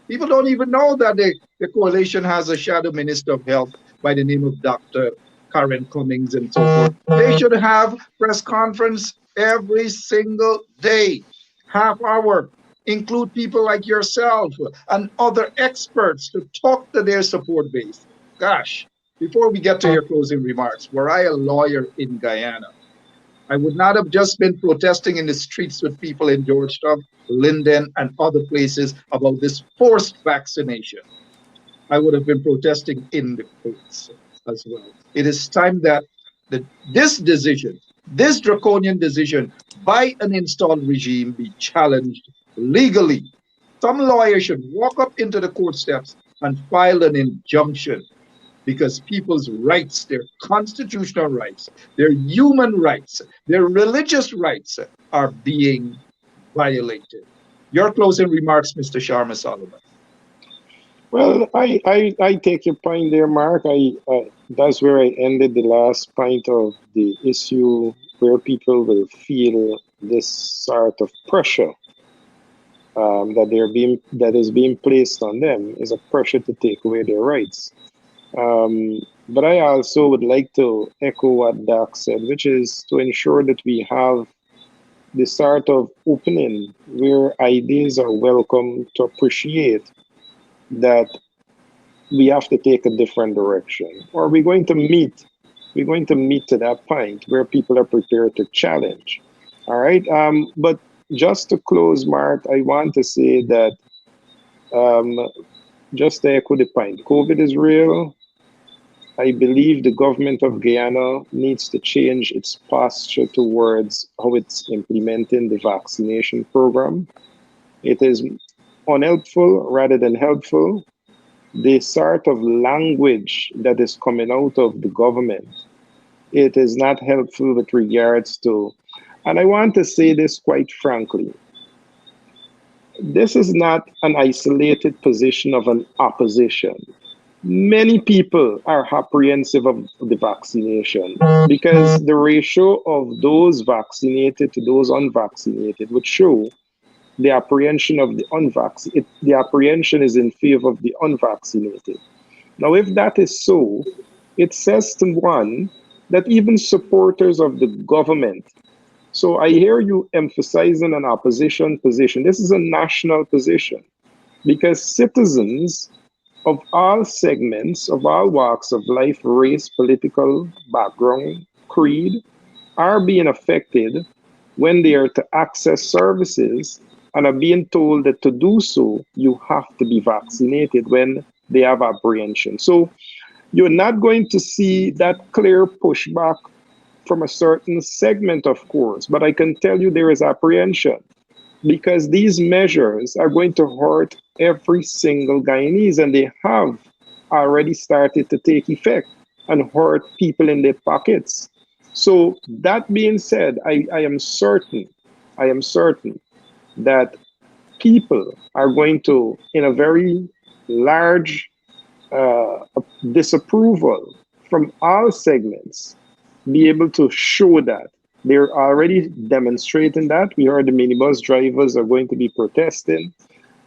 People don't even know that the coalition has a shadow minister of health by the name of Dr. Karen Cummings and so forth. They should have press conference every single day, half hour. Include people like yourself and other experts to talk to their support base. Gosh, before we get to your closing remarks, were I a lawyer in Guyana, I would not have just been protesting in the streets with people in Georgetown, Linden, and other places about this forced vaccination. I would have been protesting in the courts as well. It is time that this decision this draconian decision by an installed regime be challenged legally. Some lawyer should walk up into the court steps and file an injunction because people's rights, their constitutional rights, their human rights, their religious rights are being violated. Your closing remarks, Mr. Sharma Solomon. Well, I take your point there, Mark. That's where I ended the last point of the issue, where people will feel this sort of pressure that is being placed on them is a pressure to take away their rights. But I also would like to echo what Doc said, which is to ensure that we have the sort of opening where ideas are welcome, to appreciate that we have to take a different direction, or we're going to meet to that point where people are prepared to challenge. All right. But just to close, Mark, I want to say that just to echo the point, COVID is real. I believe the government of Guyana needs to change its posture towards how it's implementing the vaccination program. It is unhelpful rather than helpful. The sort of language that is coming out of the government, it is not helpful with regards to, and I want to say this quite frankly, this is not an isolated position of an opposition. Many people are apprehensive of the vaccination because the ratio of those vaccinated to those unvaccinated would show the apprehension of the unvaccinated. The apprehension is in favor of the unvaccinated. Now, if that is so, it says to one that even supporters of the government, so I hear you emphasizing an opposition position. This is a national position because citizens of all segments, of all walks of life, race, political background, creed, are being affected when they are to access services and are being told that to do so, you have to be vaccinated when they have apprehension. So you're not going to see that clear pushback from a certain segment, of course, but I can tell you there is apprehension because these measures are going to hurt every single Guyanese, and they have already started to take effect and hurt people in their pockets. So that being said, I am certain that people are going to, in a very large disapproval from all segments, be able to show that. They're already demonstrating that. We heard the minibus drivers are going to be protesting.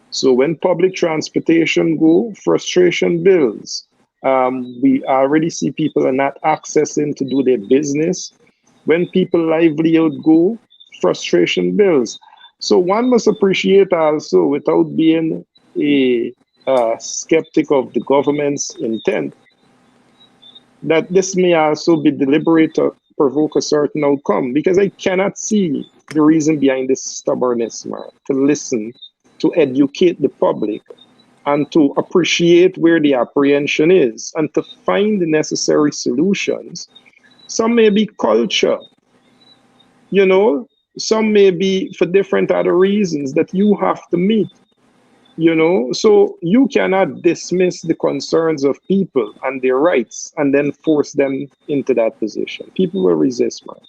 So when public transportation go, frustration builds. We already see people are not accessing to do their business. When people livelihood go, frustration builds. So one must appreciate also, without being a skeptic of the government's intent, that this may also be deliberate to provoke a certain outcome, because I cannot see the reason behind this stubbornness, Mark, to listen, to educate the public, and to appreciate where the apprehension is, and to find the necessary solutions. Some may be culture, you know, some may be for different other reasons that you have to meet. You know, so you cannot dismiss the concerns of people and their rights and then force them into that position. People will resist, man.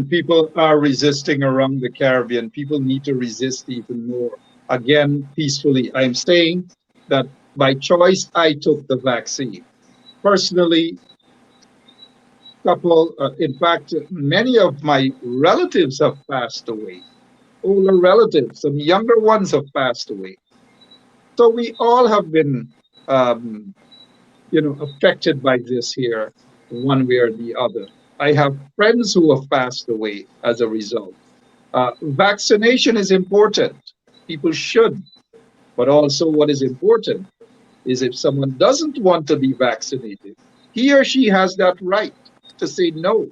People are resisting around the Caribbean. People need to resist even more. Again, peacefully. I'm saying that by choice, I took the vaccine. Personally, in fact, many of my relatives have passed away. Older relatives, some younger ones have passed away. So we all have been, affected by this here, one way or the other. I have friends who have passed away as a result. Vaccination is important. People should. But also what is important is if someone doesn't want to be vaccinated, he or she has that right to say no.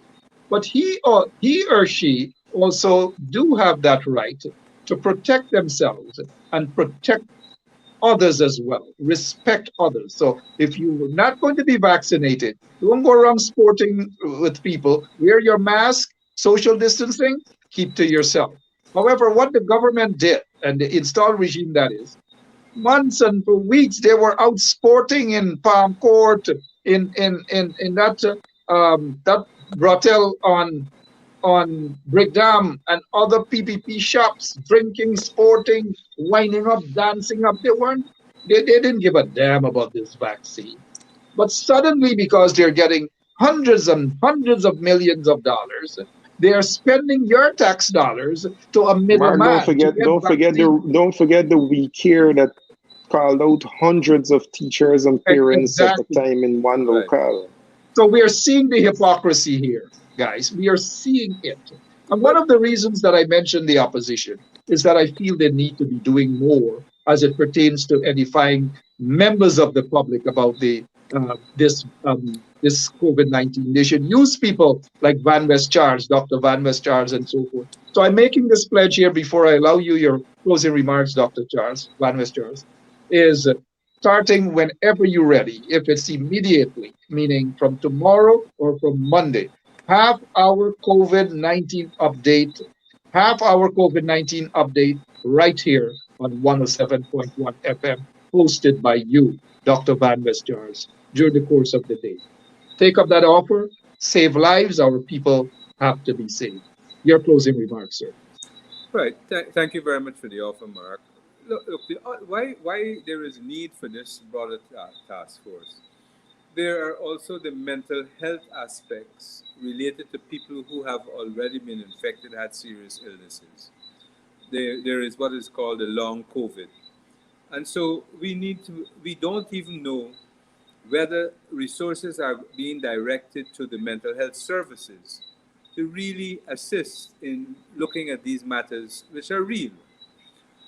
But he or she also do have that right to protect themselves and protect others as well. Respect others. So if you're not going to be vaccinated, don't go around sporting with people. Wear your mask, social distancing, keep to yourself. However, what the government did, and the installed regime that is, months and for weeks they were out sporting in Palm Court, in that brothel on Brick Dam and other PPP shops, drinking, sporting, winding up, dancing up. They didn't give a damn about this vaccine. But suddenly, because they're getting hundreds and hundreds of millions of dollars, they are spending your tax dollars to a Mark, middleman to get vaccine. don't forget the week here that called out hundreds of teachers and parents at the Exactly. time in one Right. locale. So we are seeing the hypocrisy here, guys. We are seeing it. And one of the reasons that I mentioned the opposition is that I feel they need to be doing more as it pertains to edifying members of the public about this COVID-19. They should use people like Van West Charles, Dr. Van West Charles, and so forth. So I'm making this pledge here before I allow you your closing remarks, Dr. Charles, Van West Charles, is starting whenever you're ready. If it's immediately, meaning from tomorrow or from Monday, have our COVID-19 update, right here on 107.1 FM, hosted by you, Dr. Van West Charles, during the course of the day. Take up that offer, save lives, our people have to be saved. Your closing remarks, sir. Right. Thank you very much for the offer, Mark. Look, why there is need for this broader task force? There are also the mental health aspects related to people who have already been infected, had serious illnesses. There is what is called the long COVID. And so we don't even know whether resources are being directed to the mental health services to really assist in looking at these matters, which are real.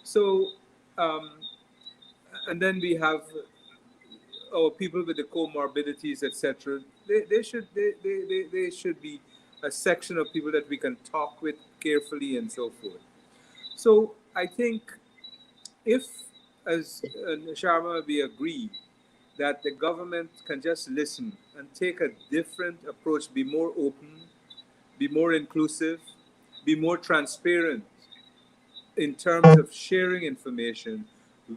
So, and then we have our people with the comorbidities, etc. They should be a section of people that we can talk with carefully and so forth. So I think if, as Sharma, we agree that the government can just listen and take a different approach, be more open, be more inclusive, be more transparent in terms of sharing information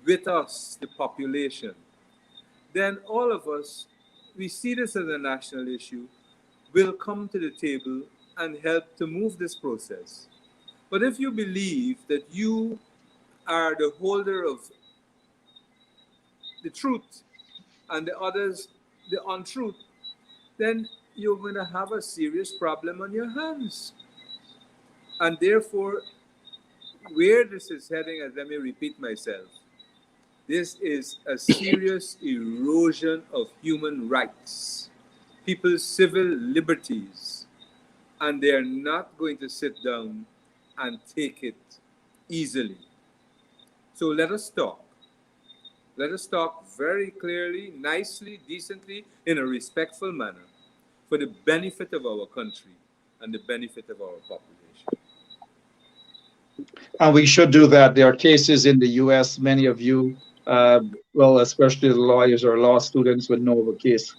with us, the population, then all of us, we see this as a national issue, will come to the table and help to move this process. But if you believe that you are the holder of the truth and the others the untruth, then you're going to have a serious problem on your hands. And therefore, where this is heading, as let me repeat myself, this is a serious erosion of human rights, people's civil liberties, and they are not going to sit down and take it easily. So let us talk. Let us talk very clearly, nicely, decently, in a respectful manner for the benefit of our country and the benefit of our population. And we should do that. There are cases in the US, many of you, well, especially the lawyers or law students would know of a case,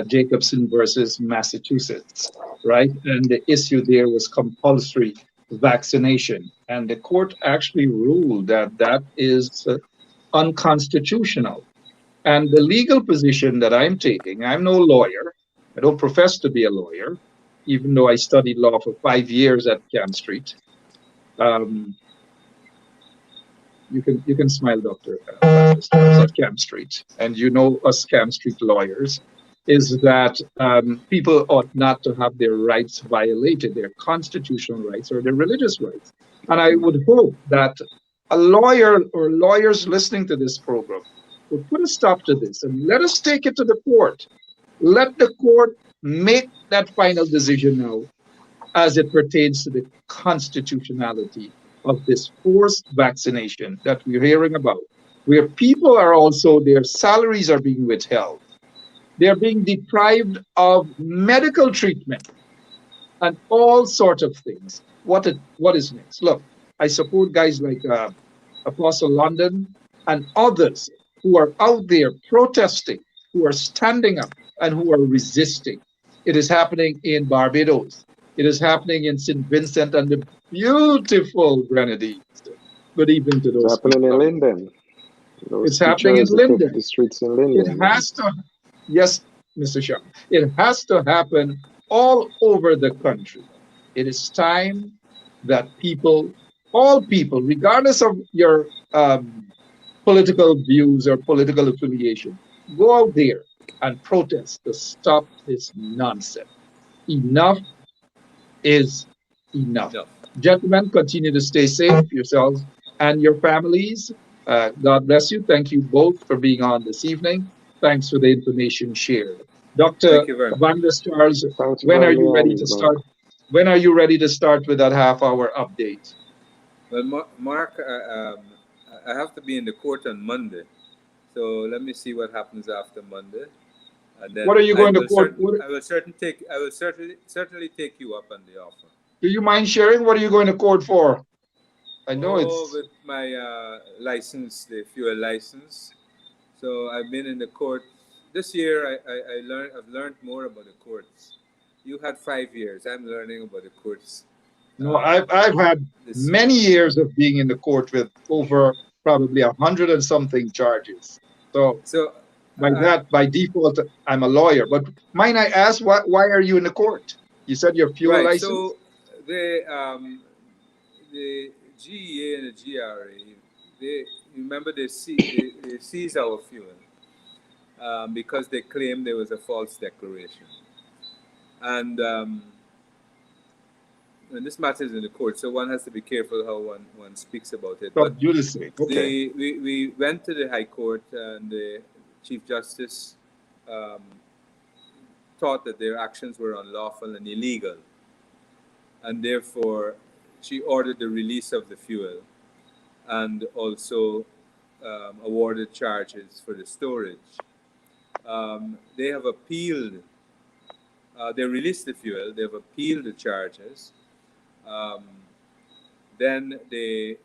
Jacobson versus Massachusetts, right? And the issue there was compulsory vaccination. And the court actually ruled that that is unconstitutional. And the legal position that I'm taking, I'm no lawyer. I don't profess to be a lawyer, even though I studied law for 5 years at Cam Street. You can smile, Dr. At Cam Street, and you know us Cam Street lawyers, is that people ought not to have their rights violated, their constitutional rights or their religious rights. And I would hope that a lawyer or lawyers listening to this program would put a stop to this and let us take it to the court. Let the court make that final decision now as it pertains to the constitutionality of this forced vaccination that we're hearing about, where people are also, their salaries are being withheld. They're being deprived of medical treatment and all sorts of things. What is next? Look, I support guys like Apostle London, and others who are out there protesting, who are standing up, and who are resisting. It is happening in Barbados. It is happening in St. Vincent and the beautiful Grenadines. Good evening to It's those happening in people. Linden. It's Those happening in teachers that took Linden. the streets in It Linden. has to, yes, Mr. Shah, it has to happen all over the country. It is time that people, all people, regardless of your political views or political affiliation, go out there and protest to stop this nonsense. Enough is enough. No. Gentlemen, continue to stay safe, yourselves and your families. God bless you. Thank you both for being on this evening. Thanks for the information shared. Dr. Thank you very much. Van der Stars, Thanks for when are having me you ready on, to Mark. start? When are you ready to start with that half-hour update? Well, Mark, I have to be in the court on Monday, so let me see what happens after Monday, and then What are you going to court? I will certainly take you up on the offer. Do you mind sharing? What are you going to court for? I know it's with my license, the fuel license. So I've been in the court this year. I've learned more about the courts. You had 5 years. I'm learning about the courts. no. I've had This many years of being in the court with over probably 100 and something charges. So So by default, I'm a lawyer. But mind I ask, why are you in the court? You said your fuel right. license. So the GEA and the GRA, they remember they seized our fuel because they claimed there was a false declaration, and this matter is in the court, so one has to be careful how one speaks about it. But okay. We went to the High Court, and the Chief Justice thought that their actions were unlawful and illegal, and therefore she ordered the release of the fuel and also awarded charges for the storage. They have appealed. They released the fuel. They have appealed the charges. Then they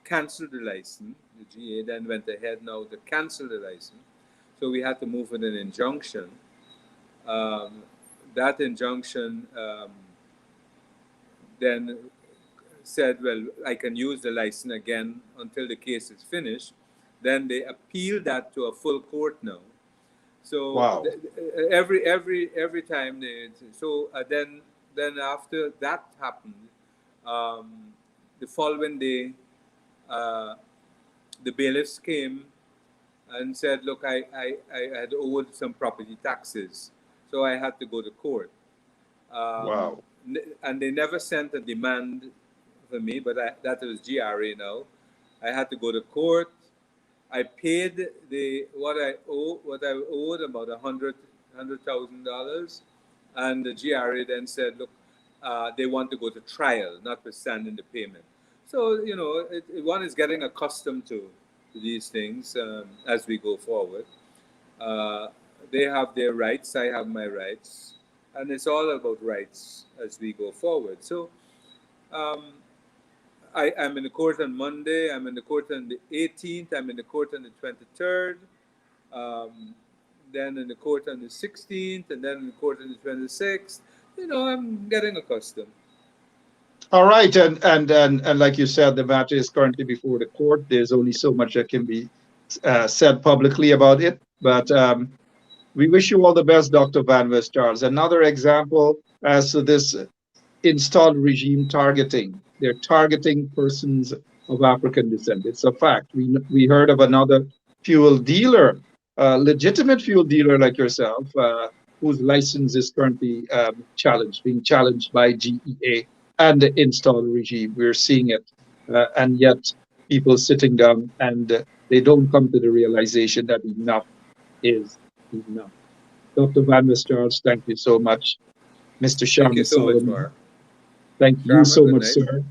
canceled the license. The GA then went ahead now to cancel the license. So we had to move with an injunction. That injunction then said, well, I can use the license again until the case is finished. Then they appealed that to a full court now. So wow. every time then after that happened, the following day, the bailiffs came and said, look, I had owed some property taxes, so I had to go to court. Wow. And they never sent a demand for me, but that was GRA now. I had to go to court. I paid what I owed, about $100,000, and the GRA then said, look, they want to go to trial, notwithstanding the payment. So one is getting accustomed to these things as we go forward. They have their rights, I have my rights, and it's all about rights as we go forward. So I'm in the court on Monday, I'm in the court on the 18th, I'm in the court on the 23rd, then in the court on the 16th, and then in the court on the 26th. I'm getting accustomed. All right, and like you said, the matter is currently before the court. There's only so much that can be said publicly about it, but we wish you all the best, Dr. Van West Charles. Another example as to this installed regime targeting. They're targeting persons of African descent. It's a fact. We heard of another fuel dealer, legitimate fuel dealer like yourself, whose license is currently being challenged by GEA and the install regime. We're seeing it, and yet people sitting down and they don't come to the realization that enough is enough. Dr. Van der Charles, thank you so much. Mr. Sharma Thank you so Solomon, much, Mark. thank Sharma, you so good much, night. sir.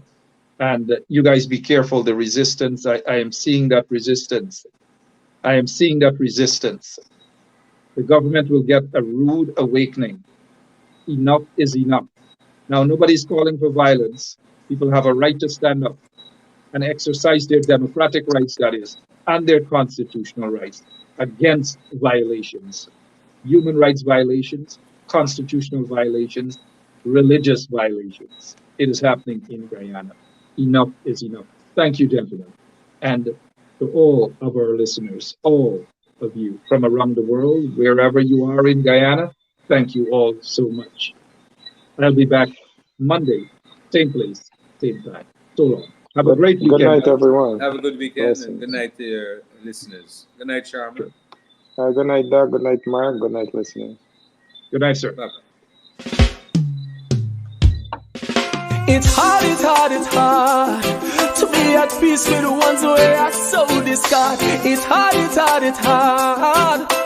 And you guys be careful, the resistance. I am seeing that resistance. I am seeing that resistance. The government will get a rude awakening. Enough is enough. Now, nobody's calling for violence. People have a right to stand up and exercise their democratic rights, that is. and their constitutional rights against violations, human rights violations, constitutional violations, religious violations. It is happening in Guyana. Enough is enough. Thank you, gentlemen. And to all of our listeners, all of you from around the world, wherever you are in Guyana, thank you all so much. I'll be back Monday, same place, same time. So long. Have a great weekend. Good night, everyone. Have a good weekend Awesome. and good night to your listeners. Good night, Sharma. Good night, Doug. Good night, Mark. Good night, listeners. Good night, sir. Bye-bye. It's hard to be at peace with the ones who are so discard. It's hard.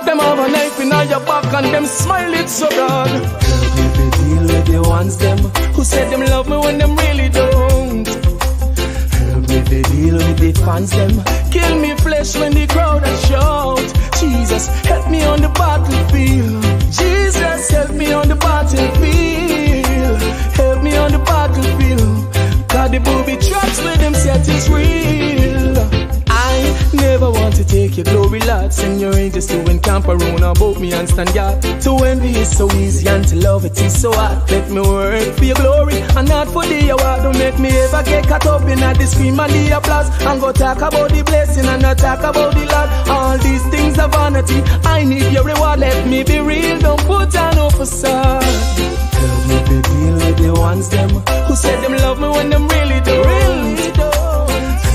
Them have a knife in your back and them smile it so broad. Help me to deal with the ones them who said them love me when them really don't. Help me to deal with the fans them kill me flesh when the crowd and shout. Jesus, help me on the battlefield. Jesus, help me on the battlefield. Help me on the battlefield. Cause the booby traps with them set is real. I never want to take your glory, Lord. Send your angels to encamp around about me and stand guard. To envy is so easy and to love it is so hard. Let me work for your glory and not for the award. Don't make me ever get caught up in the scream and the applause. And go talk about the blessing and not talk about the Lord. All these things are vanity. I need your reward. Let me be real. Don't put on no facade. Help me to deal with the ones them who said them love me when them really don't.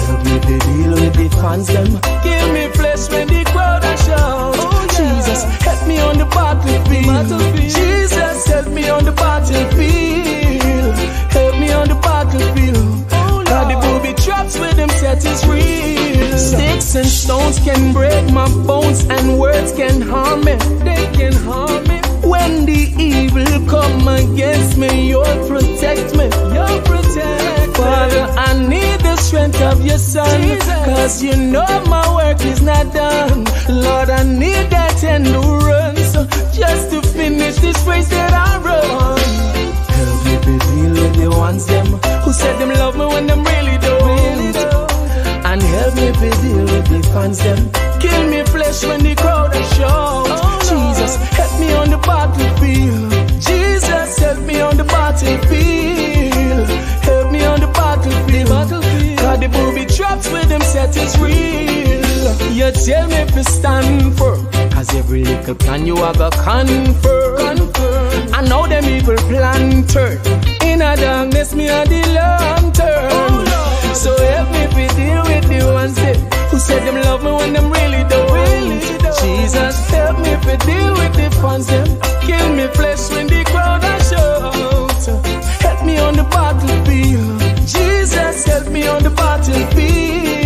Help me to deal with the fans them give me flesh when the crowd are shout. Jesus, help me on the battlefield. Jesus, help me on the battlefield. Help me on the battlefield. God, the booby traps with them set is real. Sticks and stones can break my bones and words can harm me. They can harm me. When the evil come against me, you'll protect me. You'll protect me. Father, I need the strength of your son. Cause you know my work is not done. Lord, I need that endurance just to finish this race that I run. Help me to deal with the ones them who said them love me when them really don't. And help me to deal with the fans them kill me flesh when the crowd are shout. Jesus, help me on the battlefield. Jesus, help me on the battlefield. Help me on the battlefield. God, the booby traps with them set is real. You tell me to stand firm, cause every little plan you have a confirm. I know them evil plan turn. In a darkness, me a the long term. So help me to deal with the ones that who said them love me when them really don't. Jesus, help me to deal with the fans them kill me flesh when the crowd are shout. Help me on the battlefield. Jesus, help me on the battlefield.